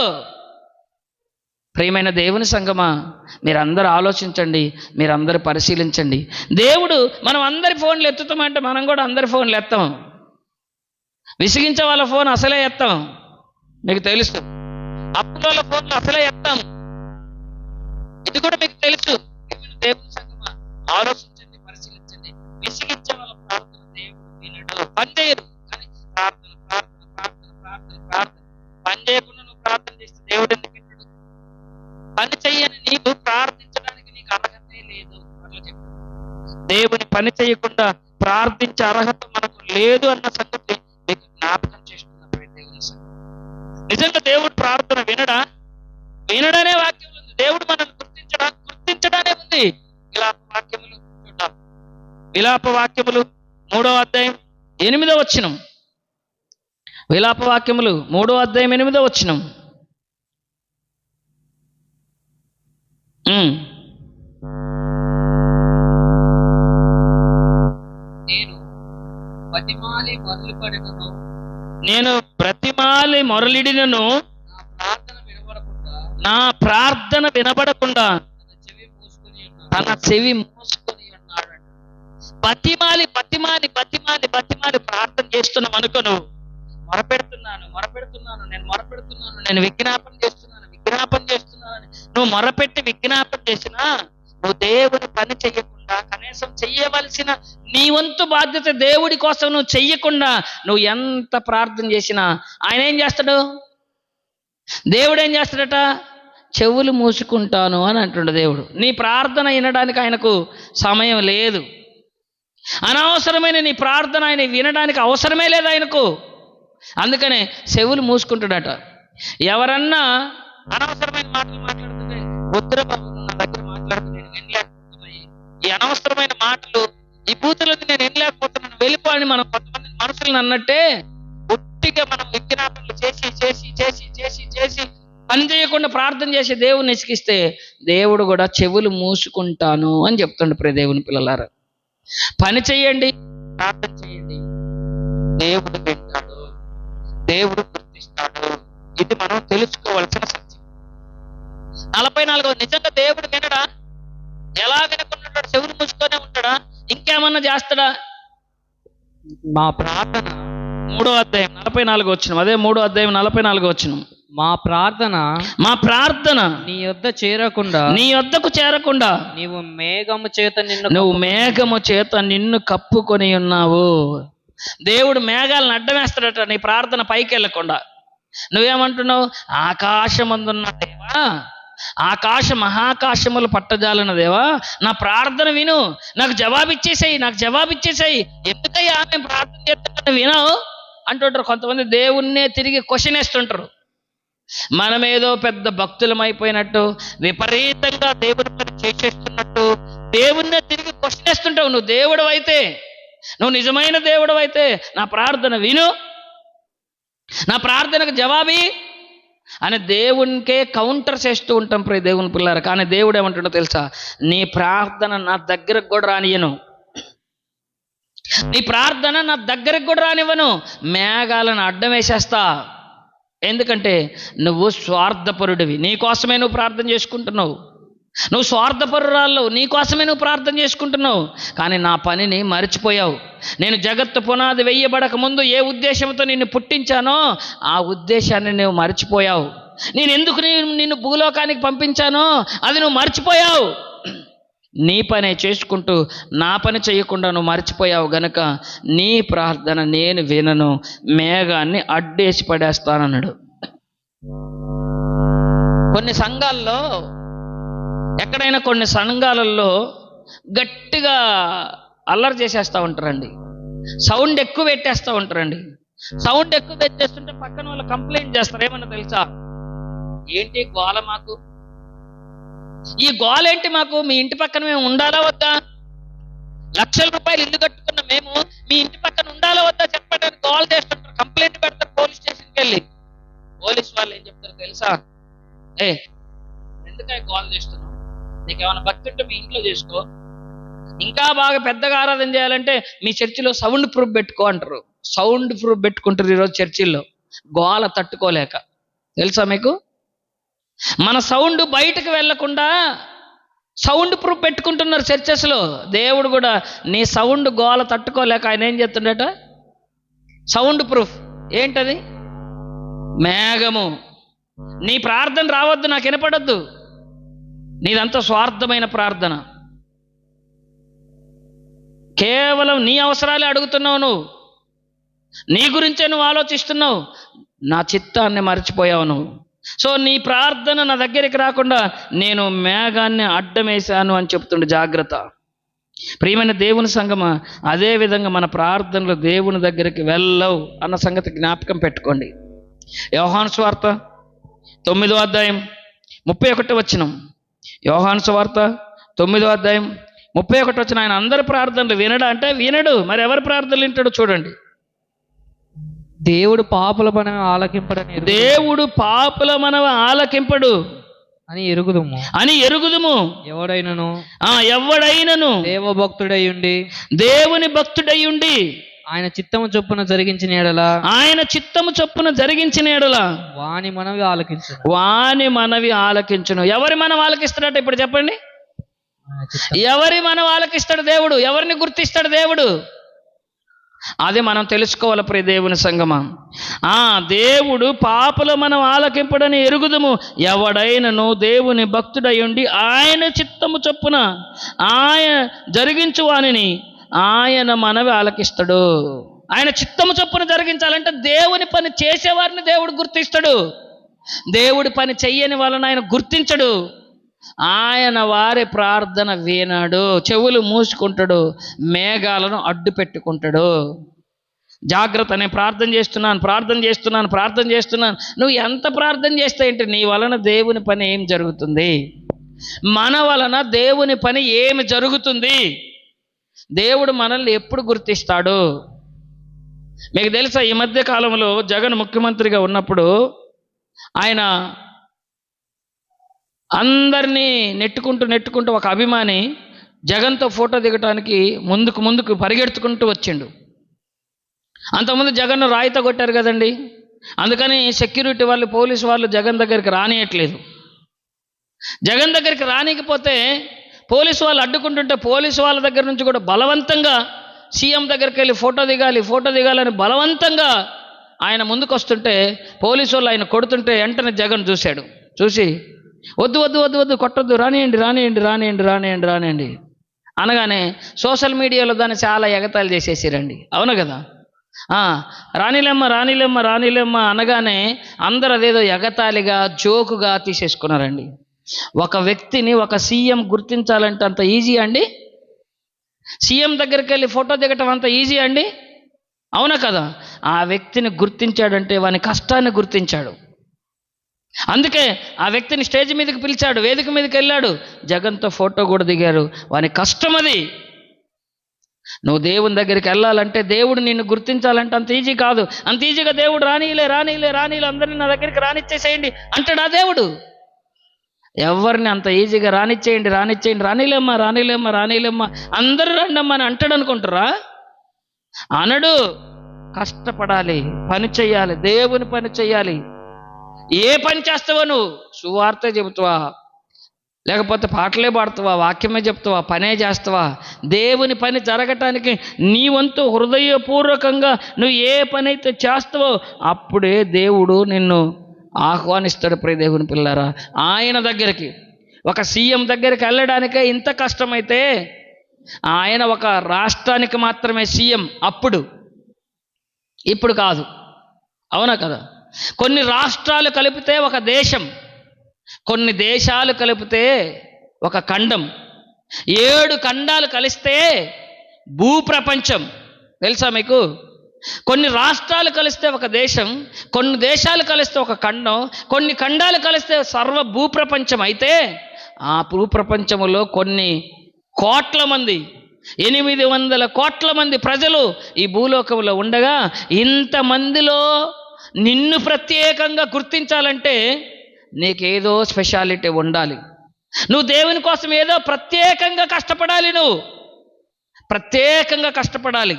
ప్రియమైన దేవుని సంగమా, మీరందరూ ఆలోచించండి, మీరందరూ పరిశీలించండి. దేవుడు మనం అందరి ఫోన్లు ఎత్తుతామంటే మనం కూడా అందరి ఫోన్లు ఎత్తాం. విసిగించే వాళ్ళ ఫోన్ అసలే ఎత్తాం, మీకు తెలుసు. అప్పుల వాళ్ళ ఫోన్లు అసలే ఎత్తాం, ఇది కూడా మీకు తెలుసు. దేవుని సంగమా, ఆలోచించండి, పరిశీలించండి. విసిగించే వాళ్ళ ప్రార్థన దేవుడు వినడు. పని చేయరు, కానీ ప్రార్థన ప్రార్థన ప్రార్థన ప్రార్థన ప్రార్థన. పని చేయకుండా నువ్వు ప్రార్థన చేస్తే దేవుడు ఎందుకు వినడు? పని చెయ్యని నీకు ప్రార్థించడానికి నీకు అర్హతే లేదు అట్లా చెప్పు. దేవుని పని చేయకుండా ప్రార్థించే అర్హత మనకు లేదు అన్న సంగతి మీకు జ్ఞాపకం చేస్తున్నప్పుడు దేవుని సంగతి. నిజంగా దేవుడు ప్రార్థన వినడా? వినడనే వాక్యం ఉంది. దేవుడు మనల్ని గుర్తించడానే ఉంది. విలాప వాక్యములు చూద్దాం. విలాప వాక్యములు 3వ అధ్యాయం 8వ వచనం. విలాప వాక్యములు 3వ అధ్యాయం 8వ వచనం. నేను బ్రతిమాలి మొరలిడినను నా ప్రార్థన వినబడకుండా తన చెవి మూసుకొని ఉన్నాడు. బతిమాలి బతిమాలి బతిమాలి బతిమాలి ప్రార్థన చేస్తున్నాం అనుకో, నువ్వు మొరపెడుతున్నాను నేను విజ్ఞాపన చేస్తున్నాను నువ్వు మొరపెట్టి విజ్ఞాపన చేసినా నువ్వు దేవుని పని చెయ్యకుండా, కనీసం చెయ్యవలసిన నీ వంతు బాధ్యత దేవుడి కోసం నువ్వు చెయ్యకుండా నువ్వు ఎంత ప్రార్థన చేసినా ఆయన ఏం చేస్తాడు? దేవుడు ఏం చేస్తాడట? చెవులు మూసుకుంటాను అని అంటుండు దేవుడు. నీ ప్రార్థన వినడానికి ఆయనకు సమయం లేదు. అనవసరమైన నీ ప్రార్థన ఆయన వినడానికి అవసరమే లేదు ఆయనకు. అందుకనే చెవులు మూసుకుంటాడట. ఎవరన్నా అనవసరమైన మాటలు మాట్లాడుతుంటే వద్దుర బాబు నా దగ్గర మాట్లాడుతూ నేను వినలేకపోతున్నాయి, ఈ అనవసరమైన మాటలు ఈ బూతులకి నేను వినలేకపోతున్నాను వెళ్ళిపోని మనం కొంతమంది మనుషులను అన్నట్టే ఒట్టిగా మనం విజ్ఞాపనలు చేసి చేసి చేసి చేసి చేసి పని చేయకుండా ప్రార్థన చేసి దేవుని ఇసికిస్తే దేవుడు కూడా చెవులు మూసుకుంటాను అని చెప్తుండు. ప్రియ దేవుని పిల్లలారా, పని చెయ్యండి, ప్రార్థన చేయండి, దేవుడు వింటాడు, దేవుడు గుర్తిస్తాడు. ఇది మనం తెలుసుకోవాల్సిన సత్యం. 44 నిజంగా దేవుడు వినడా? ఎలా వినకుండా చెవులు మూసుకొనే ఉంటాడా? ఇంకేమన్నా చేస్తాడా? మా ప్రార్థన 3వ అధ్యాయం 44 వచనం. అదే 3వ అధ్యాయం 44 వచనం. మా ప్రార్థన నీ యొద్దకు చేరకుండా నువ్వు మేఘము చేత నిన్ను కప్పుకొని ఉన్నావు. దేవుడు మేఘాలను అడ్డం వేస్తాడట నీ ప్రార్థన పైకి వెళ్ళకుండా. నువ్వేమంటున్నావు? ఆకాశమందున్న దేవా, ఆకాశ మహాకాశములు పట్టజాలన దేవా, నా ప్రార్థన విను, నాకు జవాబిచ్చేసాయి, ఎందుకయ్యా మేము ప్రార్థన చేస్తున్నా వినవు అంటుంటారు. కొంతమంది దేవుణ్ణే తిరిగి క్వశ్చన్ వేస్తుంటారు. మనమేదో పెద్ద భక్తులమైపోయినట్టు, విపరీతంగా దేవుని పని చేసేస్తున్నట్టు దేవుణ్ణే తిరిగి క్వశ్చన్ వేస్తుంటావు. నువ్వు దేవుడు అయితే, నువ్వు నిజమైన దేవుడు అయితే నా ప్రార్థన విను, నా ప్రార్థనకు జవాబి అని దేవునికే కౌంటర్ చేస్తూ ఉంటాం ప్రియ దేవుని పిల్లారు. కానీ దేవుడు ఏమంటుండో తెలుసా? నీ ప్రార్థన నా దగ్గరకు కూడా రానియను, నీ ప్రార్థన నా దగ్గరకు కూడా రానివ్వను, మేఘాలను అడ్డం వేసేస్తా. ఎందుకంటే నువ్వు స్వార్థపరుడివి, నీకోసమే నువ్వు ప్రార్థన చేసుకుంటున్నావు. నువ్వు స్వార్థపరురాల్లో, నీకోసమే నువ్వు ప్రార్థన చేసుకుంటున్నావు. కానీ నా పనిని మర్చిపోయావు. నేను జగత్తు పునాది వెయ్యబడక ముందు ఏ ఉద్దేశంతో నిన్ను పుట్టించానో ఆ ఉద్దేశాన్ని నువ్వు మర్చిపోయావు. నేను ఎందుకు నిన్ను భూలోకానికి పంపించానో అది నువ్వు మర్చిపోయావు. నీ పనే చేసుకుంటూ నా పని చేయకుండా నువ్వు మర్చిపోయావు గనక నీ ప్రార్థన నేను వినను, మేఘాన్ని అడ్డేసి పడేస్తానన్నాడు. కొన్ని సంఘాల్లో, ఎక్కడైనా కొన్ని సంఘాలలో గట్టిగా అల్లరి చేసేస్తూ ఉంటారండి. సౌండ్ ఎక్కువ పెట్టేస్తూ ఉంటారండి. సౌండ్ ఎక్కువ పెట్టేస్తుంటే పక్కన వాళ్ళు కంప్లైంట్ చేస్తారు. ఏమన్నా తెలుసా? ఏంటి గోల మాకు, ఈ గోల ఏంటి మాకు? మీ ఇంటి పక్కన మేము ఉండాలా వద్దా? లక్షల రూపాయలు ఇల్లు కట్టుకున్న మేము మీ ఇంటి పక్కన ఉండాలా వద్దా చెప్పడానికి గోల చేస్తుంటారు. కంప్లైంట్ పెడతారు పోలీస్ స్టేషన్కి వెళ్ళి. పోలీస్ వాళ్ళు ఏం చెప్తారు తెలుసా? ఎందుకై గోల చేస్తున్నావు? నీకేమైనా భక్తి ఉంటే మీ ఇంట్లో చేసుకో. ఇంకా బాగా పెద్దగా ఆరాధన చేయాలంటే మీ చర్చిలో సౌండ్ ప్రూఫ్ పెట్టుకో అంటారు. సౌండ్ ప్రూఫ్ పెట్టుకుంటారు ఈరోజు చర్చిల్లో, గోల తట్టుకోలేక. తెలుసా మీకు? మన సౌండ్ బయటకు వెళ్లకుండా సౌండ్ ప్రూఫ్ పెట్టుకుంటున్నారు చర్చెస్లో. దేవుడు కూడా నీ సౌండ్ గోల తట్టుకోలేక ఆయన ఏం చేస్తుండట? Sound proof. ఏంటది? మేఘము. నీ ప్రార్థన రావద్దు, నాకు వినపడద్దు. నీదంతా స్వార్థమైన ప్రార్థన, కేవలం నీ అవసరాలే అడుగుతున్నావు. నువ్వు నీ గురించే నువ్వు ఆలోచిస్తున్నావు. నా చిత్తాన్ని మర్చిపోయావు నువ్వు. సో నీ ప్రార్థన నా దగ్గరికి రాకుండా నేను మేఘాన్ని అడ్డమేశాను అని చెప్తుండే. జాగ్రత్త ప్రియమైన దేవుని సంగమా. అదే విధంగా మన ప్రార్థనలు దేవుని దగ్గరికి వెళ్ళవు అన్న సంగతి జ్ఞాపకం పెట్టుకోండి. యోహాను సువార్త 9వ అధ్యాయం 31 వచనం. యోహాను సువార్త 9వ అధ్యాయం 31 వచనం. ఆయన అందరి ప్రార్థనలు వినడా అంటే వినడు. మరి ఎవరి ప్రార్థనలు వింటాడు చూడండి. దేవుడు పాపుల మనవి ఆలకింపడని, దేవుడు పాపుల మనవి ఆలకింపడు అని ఎరుగుదుము ఎవడైనను దేవభక్తుడయ్యుండి దేవుని భక్తుడయ్యుండి ఆయన చిత్తము చొప్పున జరిగించిన ఎడల వాని మనవి ఆలకించును. ఎవరి మనం ఆలకిస్తాడట? ఇప్పుడు చెప్పండి. ఎవరి మనం ఆలకిస్తాడు దేవుడు? ఎవరిని గుర్తిస్తాడు దేవుడు? అది మనం తెలుసుకోవాలి ప్రియ దేవుని సంగమా. దేవుడు పాపుల మనం ఆలకింపడని ఎరుగుదుము. ఎవడైనను దేవుని భక్తుడై ఉండి ఆయన చిత్తము చొప్పున ఆయన జరిగించు వానిని ఆయన మనవి ఆలకిస్తాడు. ఆయన చిత్తము చొప్పున జరిగించాలంటే దేవుని పని చేసేవారిని దేవుడు గుర్తిస్తాడు. దేవుడి పని చెయ్యని వాళ్ళని ఆయన గుర్తించడు. ఆయన వారి ప్రార్థన వినడు. చెవులు మూసుకుంటాడు, మేఘాలను అడ్డు పెట్టుకుంటాడు. జాగ్రత్త. నేను ప్రార్థన చేస్తున్నాను. నువ్వు ఎంత ప్రార్థన చేస్తే ఏంటి? నీ వలన దేవుని పని ఏం జరుగుతుంది? మన వలన దేవుని పని ఏమి జరుగుతుంది? దేవుడు మనల్ని ఎప్పుడు గుర్తిస్తాడు? మీకు తెలుసా, ఈ మధ్య కాలంలో జగన్ ముఖ్యమంత్రిగా ఉన్నప్పుడు ఆయన అందరినీ నెట్టుకుంటూ ఒక అభిమాని జగన్తో ఫోటో దిగటానికి ముందుకు పరిగెడుతుకుంటూ వచ్చిండు. అంతకుముందు జగన్ను రాయితో కొట్టారు కదండి. అందుకని సెక్యూరిటీ వాళ్ళు, పోలీసు వాళ్ళు జగన్ దగ్గరికి రానియట్లేదు. జగన్ దగ్గరికి రానికపోతే పోలీసు వాళ్ళు అడ్డుకుంటుంటే పోలీసు వాళ్ళ దగ్గర నుంచి కూడా బలవంతంగా సీఎం దగ్గరికి వెళ్ళి ఫోటో దిగాలని బలవంతంగా ఆయన ముందుకు వస్తుంటే పోలీసు వాళ్ళు ఆయన కొడుతుంటే వెంటనే జగన్ చూశాడు. చూసి వద్దు కొట్టొద్దు, రానియండి అనగానే సోషల్ మీడియాలో దాన్ని చాలా ఎగతాళి చేసేసిరండి. అవును కదా? రానిలేమ్మ అనగానే అందరూ అదేదో ఎగతాళిగా జోకుగా తీసేసుకున్నారండి. ఒక వ్యక్తిని ఒక సీఎం గుర్తించాలంటే అంత ఈజీ అండి? సీఎం దగ్గరికి వెళ్ళి ఫోటో దిగటం అంత ఈజీ అండి? అవునా కదా? ఆ వ్యక్తిని గుర్తించాడంటే వాని కష్టాన్ని గుర్తించాడు. అందుకే ఆ వ్యక్తిని స్టేజ్ మీదకి పిలిచాడు, వేదిక మీదకి వెళ్ళాడు, జగన్తో ఫోటో కూడా దిగారు. వాని కష్టం అది. నువ్వు దేవుని దగ్గరికి వెళ్ళాలంటే, దేవుడు నిన్ను గుర్తించాలంటే అంత ఈజీ కాదు. అంత ఈజీగా దేవుడు రానీలే అందరినీ నా దగ్గరికి రానిచ్చేసేయండి అంటాడా దేవుడు? ఎవరిని అంత ఈజీగా రానిచ్చేయండి రానిలేమ్మా అందరూ రండమ్మా అని అంటాడు అనుకుంటారా? అనడు. కష్టపడాలి, పని చెయ్యాలి, దేవుని పని చెయ్యాలి. ఏ పని చేస్తావా నువ్వు? సువార్త చెబుతావా, లేకపోతే పాటలే పాడుతావా, వాక్యమే చెప్తావా, పనే చేస్తావా? దేవుని పని జరగటానికి నీ వంతు హృదయపూర్వకంగా నువ్వు ఏ పని అయితే చేస్తావో అప్పుడే దేవుడు నిన్ను ఆహ్వానిస్తాడు. ప్రియ దేవుని పిల్లారా, ఆయన దగ్గరికి, ఒక సీఎం దగ్గరికి వెళ్ళడానికే ఇంత కష్టమైతే ఆయన ఒక రాష్ట్రానికి మాత్రమే సీఎం అప్పుడు, ఇప్పుడు కాదు. అవునా కదా? కొన్ని రాష్ట్రాలు కలిపితే ఒక దేశం, కొన్ని దేశాలు కలిపితే ఒక ఖండం, 7 ఖండాలు కలిస్తే భూప్రపంచం. తెలుసా మీకు? కొన్ని రాష్ట్రాలు కలిస్తే ఒక దేశం, కొన్ని దేశాలు కలిస్తే ఒక ఖండం, కొన్ని ఖండాలు కలిస్తే సర్వ భూప్రపంచం. అయితే ఆ భూప్రపంచములో కొన్ని కోట్ల మంది, 800 కోట్ల మంది ప్రజలు ఈ భూలోకంలో ఉండగా, ఇంతమందిలో నిన్ను ప్రత్యేకంగా గుర్తించాలంటే నీకేదో స్పెషాలిటీ ఉండాలి. నువ్వు దేవుని కోసం ఏదో ప్రత్యేకంగా కష్టపడాలి. నువ్వు ప్రత్యేకంగా కష్టపడాలి.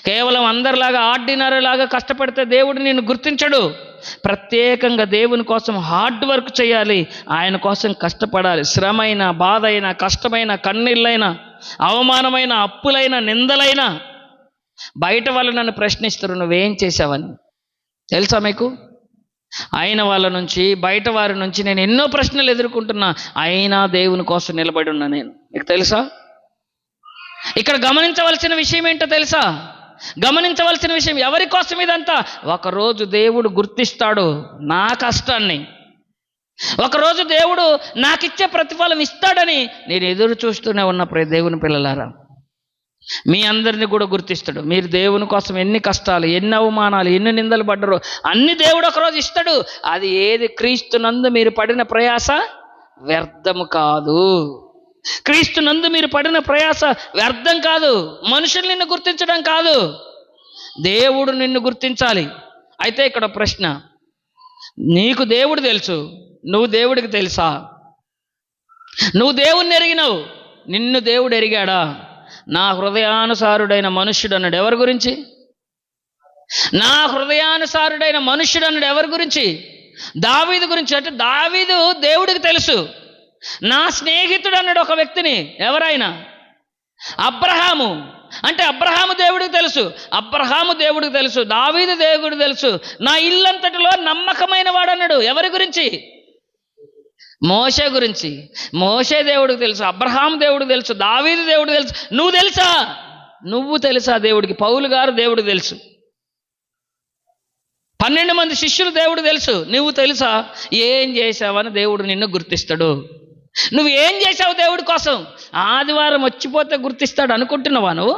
కేవలం అందరిలాగా ఆర్డినరీ లాగా కష్టపడితే దేవుడు నిన్ను గుర్తించడు. ప్రత్యేకంగా దేవుని కోసం హార్డ్ వర్క్ చేయాలి, ఆయన కోసం కష్టపడాలి. శ్రమైన, బాధ అయినా, కష్టమైన, కన్నీళ్ళైనా, అవమానమైన, అప్పులైన, నిందలైనా. బయట వాళ్ళు నన్ను ప్రశ్నిస్తారు, నువ్వేం చేశావని. తెలుసా మీకు? అయిన వాళ్ళ నుంచి, బయట వారి నుంచి నేను ఎన్నో ప్రశ్నలు ఎదుర్కొంటున్నా, అయినా దేవుని కోసం నిలబడి ఉన్నా నేను. మీకు తెలుసా? ఇక్కడ గమనించవలసిన విషయం ఏంటో తెలుసా? గమనించవలసిన విషయం, ఎవరి కోసం ఇదంతా? ఒకరోజు దేవుడు గుర్తిస్తాడు నా కష్టాన్ని. ఒకరోజు దేవుడు నాకిచ్చే ప్రతిఫలం ఇస్తాడని నేను ఎదురు చూస్తూనే ఉన్న దేవుని పిల్లలారా, మీ అందరినీ కూడా గుర్తిస్తాడు. మీరు దేవుని కోసం ఎన్ని కష్టాలు, ఎన్ని అవమానాలు, ఎన్ని నిందలు పడ్డారో అన్ని దేవుడు ఒకరోజు ఇస్తాడు. అది ఏది క్రీస్తునందు మీరు పడిన ప్రయాస వ్యర్థము కాదు. క్రీస్తునందు మీరు పడిన ప్రయాస వ్యర్థం కాదు. మనుషులు నిన్ను గుర్తించడం కాదు, దేవుడు నిన్ను గుర్తించాలి. అయితే ఇక్కడ ప్రశ్న, నీకు దేవుడు తెలుసు, నువ్వు దేవుడికి తెలుసా? నువ్వు దేవుణ్ణి ఎరిగినావు, నిన్ను దేవుడు ఎరిగాడా? నా హృదయానుసారుడైన మనుష్యుడు అన్నాడు ఎవరి గురించి? నా హృదయానుసారుడైన మనుష్యుడు అన్నాడు ఎవరి గురించి? దావీదు గురించి. అంటే దావీదు దేవుడికి తెలుసు. నా స్నేహితుడు అన్నాడు ఒక వ్యక్తిని, ఎవరైనా? అబ్రహాము. అంటే అబ్రహాము దేవుడికి తెలుసు, అబ్రహాము దేవుడికి తెలుసు, దావీదు దేవుడికి తెలుసు. నా ఇల్లంతటిలో నమ్మకమైన వాడు అన్నాడు ఎవరి గురించి? మోషే గురించి. మోషే దేవుడికి తెలుసు, అబ్రహాం దేవుడికి తెలుసు, దావీదు దేవుడికి తెలుసు. నువ్వు తెలుసా? నువ్వు తెలుసా దేవుడికి? పౌలు గారు దేవుడికి తెలుసు, 12 మంది శిష్యులు దేవుడికి తెలుసు. నువ్వు తెలుసా? ఏం చేశావని దేవుడు నిన్ను గుర్తిస్తాడు. నువ్వు ఏం చేశావు దేవుడి కోసం? ఆదివారం వచ్చిపోతే గుర్తిస్తాడు అనుకుంటున్నావా నువ్వు?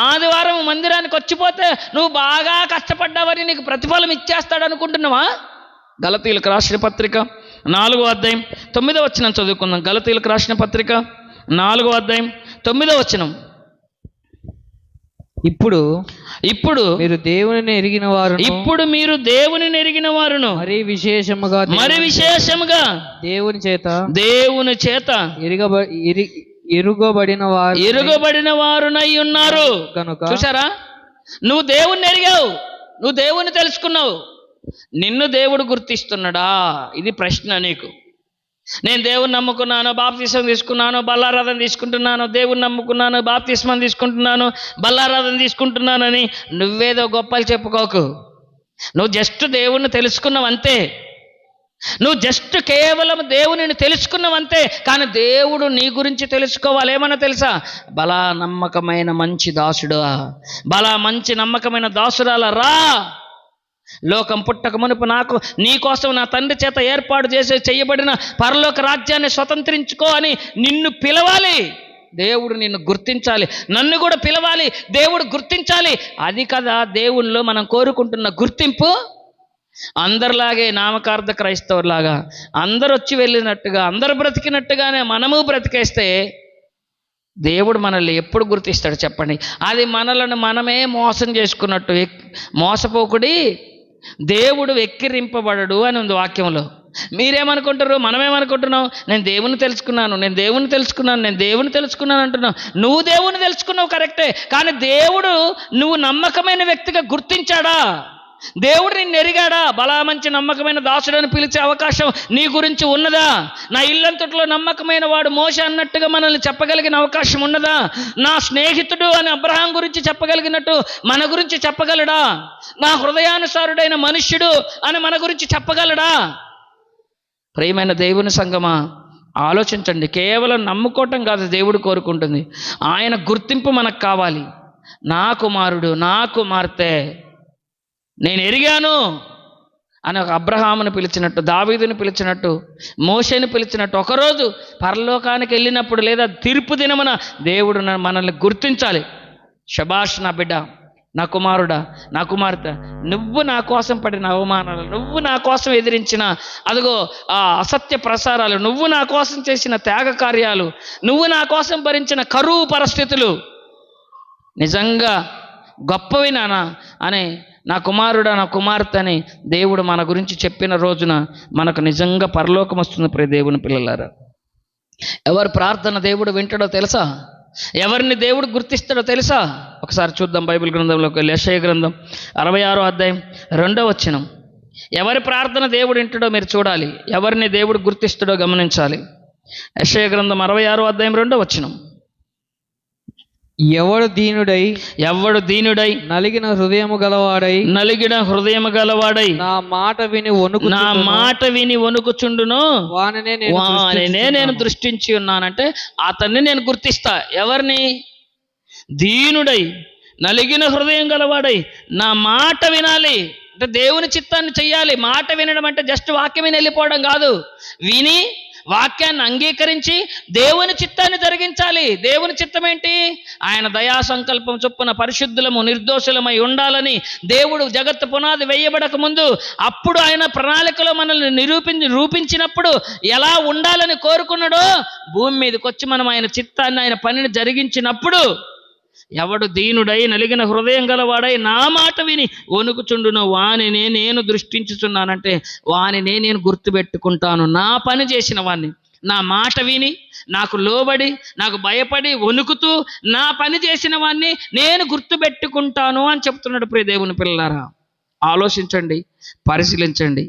ఆదివారం మందిరానికి వచ్చిపోతే నువ్వు బాగా కష్టపడ్డావని నీకు ప్రతిఫలం ఇచ్చేస్తాడు అనుకుంటున్నావా? గలతీయులకు రాసిన పత్రిక 4వ అధ్యాయం 9వ వచనం చదువుకుందాం. గలతీయులకు రాసిన పత్రిక 4వ అధ్యాయం 9వ వచనం. ఇప్పుడు మీరు దేవునిని ఎరిగిన వారును మరి విశేషముగా దేవుని చేత ఎరుగబడిన వారునై ఉన్నారు కనుక. చూసారా? నువ్వు దేవుణ్ణి ఎరిగావు, నువ్వు దేవుణ్ణి తెలుసుకున్నావు, నిన్ను దేవుడు గుర్తిస్తున్నాడా? ఇది ప్రశ్న నీకు. నేను దేవుని నమ్ముకున్నాను, బాప్తిస్మం తీసుకున్నాను, బల్లారాధన తీసుకుంటున్నాను, దేవుని నమ్ముకున్నాను, బాప్తిస్మం తీసుకుంటున్నాను, బల్లారాధన తీసుకుంటున్నానని నువ్వేదో గొప్పలు చెప్పుకోకు. నువ్వు జస్ట్ దేవుణ్ణి తెలుసుకున్నావు అంతే. నువ్వు జస్ట్ కేవలం దేవునిని తెలుసుకున్నావంతే. కానీ దేవుడు నీ గురించి తెలుసుకోవాలి. ఏమన్నా తెలుసా? బలా నమ్మకమైన మంచి దాసుడా, బలా మంచి నమ్మకమైన దాసురాలా రా, లోకం పుట్టక మునుపు నాకు నీ కోసం నా తండ్రి చేత ఏర్పాటు చేయబడిన పరలోక రాజ్యాన్ని స్వతంత్రించుకో అని నిన్ను పిలవాలి. దేవుడు నిన్ను గుర్తించాలి, నన్ను కూడా పిలవాలి, దేవుడు గుర్తించాలి. అది కదా దేవుల్లో మనం కోరుకుంటున్న గుర్తింపు. అందరిలాగే నామకార్థ క్రైస్తవులాగా అందరు వచ్చి వెళ్ళినట్టుగా, అందరు బ్రతికినట్టుగానే మనము బ్రతికేస్తే దేవుడు మనల్ని ఎప్పుడు గుర్తిస్తాడు చెప్పండి? అది మనలను మనమే మోసం చేసుకున్నట్టు. మోసపోకుడి దేవుడు వెక్కిరింపబడడు అని ఉంది వాక్యంలో. మీరేమనుకుంటారు? మనమేమనుకుంటున్నాం? నేను దేవుని తెలుసుకున్నాను అంటున్నావు. నువ్వు దేవుని తెలుసుకున్నావు కరెక్టే, కానీ దేవుడు నువ్వు నమ్మకమైన వ్యక్తిగా గుర్తించాడా? దేవుడు నిన్ను ఎరిగాడా? బలా మంచి నమ్మకమైన దాసుడని పిలిచే అవకాశం నీ గురించి ఉన్నదా? నా ఇల్లంతట్లో నమ్మకమైన వాడు మోషే అన్నట్టుగా మనల్ని చెప్పగలిగిన అవకాశం ఉన్నదా? నా స్నేహితుడు అని అబ్రహాం గురించి చెప్పగలిగినట్టు మన గురించి చెప్పగలడా? నా హృదయానుసారుడైన మనుష్యుడు అని మన గురించి చెప్పగలడా? ప్రియమైన దేవుని సంగమా, ఆలోచించండి. కేవలం నమ్ముకోవటం కాదు దేవుడు కోరుకుంటుంది, ఆయన గుర్తింపు మనకు కావాలి. నా కుమారుడు, నా కుమార్తె నేను ఎరిగాను అని ఒక అబ్రహామును పిలిచినట్టు, దావీదుని పిలిచినట్టు, మోషేని పిలిచినట్టు ఒకరోజు పరలోకానికి వెళ్ళినప్పుడు లేదా తీర్పు దినమున దేవుడు మనల్ని గుర్తించాలి. శబాష్ నా బిడ్డ, నా కుమారుడా, నా కుమార్తె, నువ్వు నా కోసం పడిన అవమానాలు, నువ్వు నా కోసం ఎదిరించిన అదిగో ఆ అసత్య ప్రసారాలు, నువ్వు నా కోసం చేసిన త్యాగ కార్యాలు, నువ్వు నా కోసం భరించిన కరువు పరిస్థితులు నిజంగా గొప్పవి నానా అని, నా కుమారుడా, నా కుమార్తె అని దేవుడు మన గురించి చెప్పిన రోజున మనకు నిజంగా పరలోకం వస్తుంది. ప్రియ దేవుని పిల్లలారా, ఎవరి ప్రార్థన దేవుడు వింటాడో తెలుసా? ఎవరిని దేవుడు గుర్తిస్తాడో తెలుసా? ఒకసారి చూద్దాం బైబిల్ గ్రంథంలోకి. యెషయా గ్రంథం 66వ అధ్యాయం 2వ వచనం. ఎవరి ప్రార్థన దేవుడు వింటాడో మీరు చూడాలి, ఎవరిని దేవుడు గుర్తిస్తాడో గమనించాలి. యెషయా గ్రంథం 66వ అధ్యాయం 2వ వచనం. ఎవడు దీనుడై నలిగిన హృదయము గలవాడై నా మాట విని వణుకుచుండును వానినే నేను దృష్టించి ఉన్నానంటే అతన్ని నేను గుర్తిస్తా. ఎవరిని? దీనుడై నలిగిన హృదయం గలవాడై నా మాట వినాలి అంటే దేవుని చిత్తాన్ని చెయ్యాలి. మాట వినడం అంటే జస్ట్ వాక్యం విని వెళ్ళిపోవడం కాదు, విని వాక్యాన్ని అంగీకరించి దేవుని చిత్తాన్ని జరిగించాలి. దేవుని చిత్తం ఏంటి? ఆయన దయా సంకల్పం చొప్పున పరిశుద్ధులము నిర్దోషులమై ఉండాలని దేవుడు జగత్తు పునాది వేయబడక ముందు అప్పుడు ఆయన ప్రణాళికలో మనల్ని రూపించినప్పుడు ఎలా ఉండాలని కోరుకున్నాడో భూమి మీదకి వచ్చి మనం ఆయన చిత్తాన్ని, ఆయన పనిని జరిగించినప్పుడు ఎవడు దీనుడై నలిగిన హృదయం గలవాడై నా మాట విని వణుకుచుండును వానినే నేను దృష్టించుచున్నానంటే వానినే నేను గుర్తుపెట్టుకుంటాను. నా పని చేసిన వాడిని, నా మాట విని నాకు లోబడి నాకు భయపడి వణుకుతూ నా పని చేసిన వాడిని నేను గుర్తుపెట్టుకుంటాను అని చెప్తున్నాడు. ప్రియ దేవుని పిల్లలారా, ఆలోచించండి, పరిశీలించండి.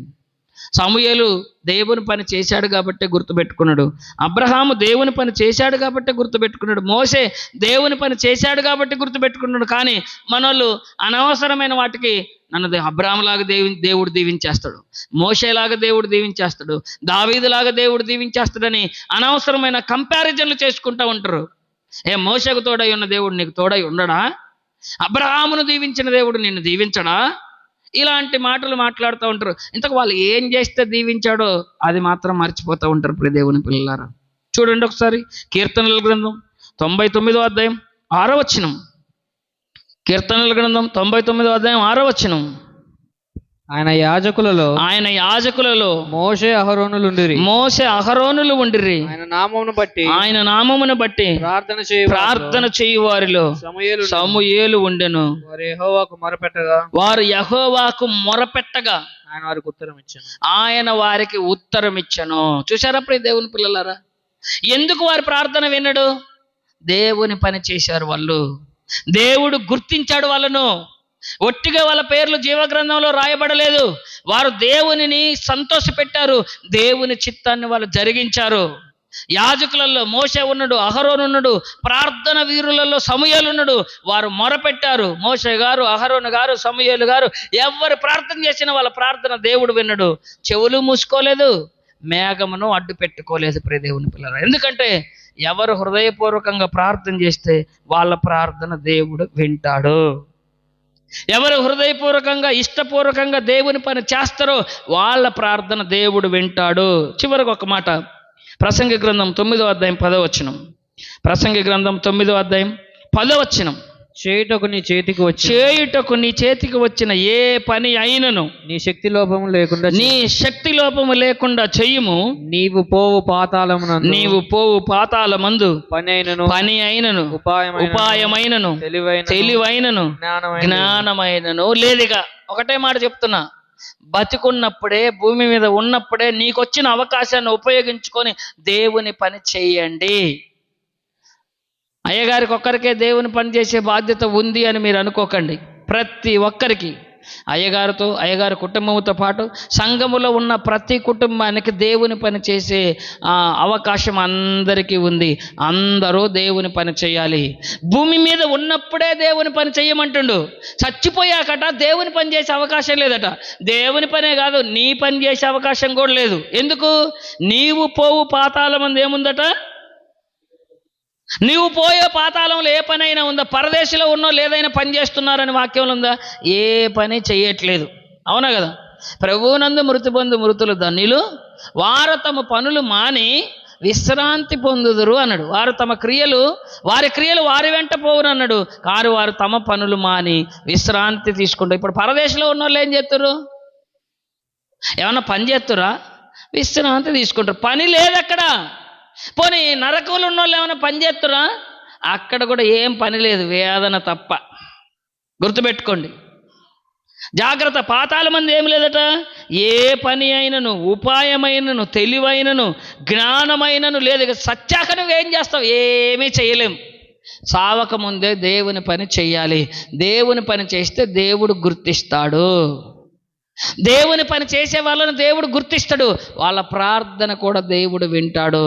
సమూయేలు దేవుని పని చేశాడు కాబట్టి గుర్తుపెట్టుకున్నాడు. అబ్రహాము దేవుని పని చేశాడు కాబట్టి గుర్తుపెట్టుకున్నాడు. మోషే దేవుని పని చేశాడు కాబట్టి గుర్తుపెట్టుకున్నాడు. కానీ మనోళ్ళు అనవసరమైన వాటికి నన్ను అబ్రహాములాగా దేవుడు దీవించేస్తాడు, మోషేలాగా దేవుడు దీవించేస్తాడు, దావీదులాగా దేవుడు దీవించేస్తాడని అనవసరమైన కంపారిజన్లు చేసుకుంటూ ఉంటారు. మోషేకు తోడై ఉన్న దేవుడు నీకు తోడై ఉండడా? అబ్రహామును దీవించిన దేవుడు నిన్ను దీవించడా? ఇలాంటి మాటలు మాట్లాడుతూ ఉంటారు. ఇంతకు వాళ్ళు ఏం చేస్తే దీవించాడో అది మాత్రం మర్చిపోతూ ఉంటారు. ప్రియ దేవుని పిల్లలారా, చూడండి ఒకసారి కీర్తనల గ్రంథం 99వ అధ్యాయం 6వ వచనం. కీర్తనల గ్రంథం 99వ అధ్యాయం 6వ వచనం. ఆయన యాజకులలో మోషే అహరోనులు ఉండిరి. ఆయన నామమును బట్టి ప్రార్థన చేయు వారిలో సమూయేలు ఉండెను. వారు యెహోవాకు మొరపెట్టగా ఆయన వారికి ఉత్తరం ఇచ్చెను. చూశారా ప్రియ దేవుని పిల్లలారా, ఎందుకు వారి ప్రార్థన వినడు? దేవుని పని చేశారు వాళ్ళు, దేవుడు గుర్తించాడు వాళ్ళను. ఒట్టిగా వాళ్ళ పేర్లు జీవగ్రంథంలో రాయబడలేదు. వారు దేవునిని సంతోషపెట్టారు, దేవుని చిత్తాన్ని వాళ్ళు జరిగించారు. యాజకులలో మోషే ఉన్నాడు, అహరోను ఉన్నాడు, ప్రార్థన వీరులలో సమూయేలు ఉన్నాడు. వారు మొరపెట్టారు. మోషే గారు, అహరోను గారు, సమూయేలు గారు ఎవరు ప్రార్థన చేసినా వాళ్ళ ప్రార్థన దేవుడు విన్నాడు. చెవులు మూసుకోలేదు, మేఘమును అడ్డు పెట్టుకోలేదు. ప్రియ దేవుని పిల్లలు, ఎందుకంటే ఎవరు హృదయపూర్వకంగా ప్రార్థన చేస్తే వాళ్ళ ప్రార్థన దేవుడు వింటాడు. ఎవరు హృదయపూర్వకంగా ఇష్టపూర్వకంగా దేవుని పని చేస్తారో వాళ్ళ ప్రార్థన దేవుడు వింటాడు. చివరికి ఒక మాట, ప్రసంగి గ్రంథం 9వ అధ్యాయం 10వ వచనం. ప్రసంగి గ్రంథం 9వ అధ్యాయం 10వ వచనం. చేయుటకు నీ చేతికి వచ్చిన ఏ పని అయినను నీ శక్తి లోపము లేకుండా చెయ్యము. నీవు పోవు పాతాళమందు పని అయినను ఉపాయమైనను తెలివైనను జ్ఞానమైనను లేదుగా. ఒకటే మాట చెప్తున్నా, బతికున్నప్పుడే భూమి మీద ఉన్నప్పుడే నీకొచ్చిన అవకాశాన్ని ఉపయోగించుకొని దేవుని పని చేయండి. అయ్యగారికి ఒక్కరికే దేవుని పని చేసే బాధ్యత ఉంది అని మీరు అనుకోకండి. ప్రతి ఒక్కరికి, అయ్యగారి కుటుంబంతో పాటు సంఘములో ఉన్న ప్రతి కుటుంబానికి దేవుని పని చేసే అవకాశం అందరికీ ఉంది. అందరూ దేవుని పని చేయాలి. భూమి మీద ఉన్నప్పుడే దేవుని పని చేయమంటుండు. చచ్చిపోయాకట దేవుని పని చేసే అవకాశం లేదట. దేవుని పనే కాదు, నీ పని చేసే అవకాశం కూడా లేదు. ఎందుకు? నీవు పోవు పాతాళమందు ఏముందట? నీవు పోయే పాతాళంలో ఏ పని అయినా ఉందా? పరదేశంలో ఉన్నో లేదైనా పని చేస్తున్నారని వాక్యంలో ఉందా? ఏ పని చెయ్యట్లేదు. అవునా కదా? ప్రభువునందు మృతి పొందు మృతులు ధన్యులు, వారు తమ పనులు మాని విశ్రాంతి పొందుదురు అన్నాడు. వారు తమ క్రియలు వారి క్రియలు వారి వెంట పోవును అన్నాడు. కారు వారు తమ పనులు మాని విశ్రాంతి తీసుకుంటారు. ఇప్పుడు పరదేశంలో ఉన్న వాళ్ళు ఏం చేస్తారు? ఏమన్నా పని చేస్తురా? విశ్రాంతి తీసుకుంటారు. పని లేదు అక్కడ. పోనీ నరకంలో ఉన్న వాళ్ళు ఏమైనా పని చేస్తురా? అక్కడ కూడా ఏం పని లేదు, వేదన తప్ప. గుర్తుపెట్టుకోండి, జాగ్రత్త. పాతాళ మంది ఏం లేదట. ఏ పని అయినను, ఉపాయమైనను, తెలివైనను, జ్ఞానమైనను లేదు. ఇక సత్యాక నువ్వేం చేస్తావు? ఏమీ చేయలేం. సావక ముందే దేవుని పని చెయ్యాలి. దేవుని పని చేస్తే దేవుడు గుర్తిస్తాడు. దేవుని పని చేసే వాళ్ళను దేవుడు గుర్తిస్తాడు. వాళ్ళ ప్రార్థన కూడా దేవుడు వింటాడు.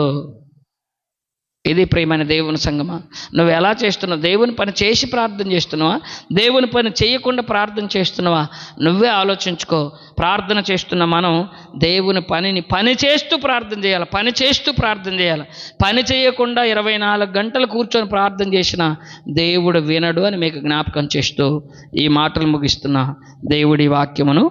ఇది ప్రియమైన దేవుని సంగమా, నువ్వు ఎలా చేస్తున్నావు? దేవుని పని చేసి ప్రార్థన చేస్తున్నావా? దేవుని పని చేయకుండా ప్రార్థన చేస్తున్నావా? నువ్వే ఆలోచించుకో. ప్రార్థన చేస్తున్న మనం దేవుని పని చేస్తూ ప్రార్థన చేయాలి. పని చేస్తూ ప్రార్థన చేయాలి. పని చేయకుండా 24 గంటలు కూర్చొని ప్రార్థన చేసిన దేవుడు వినడు అని మీకు జ్ఞాపకం చేస్తూ ఈ మాటలు ముగిస్తున్నా. దేవుడి వాక్యమును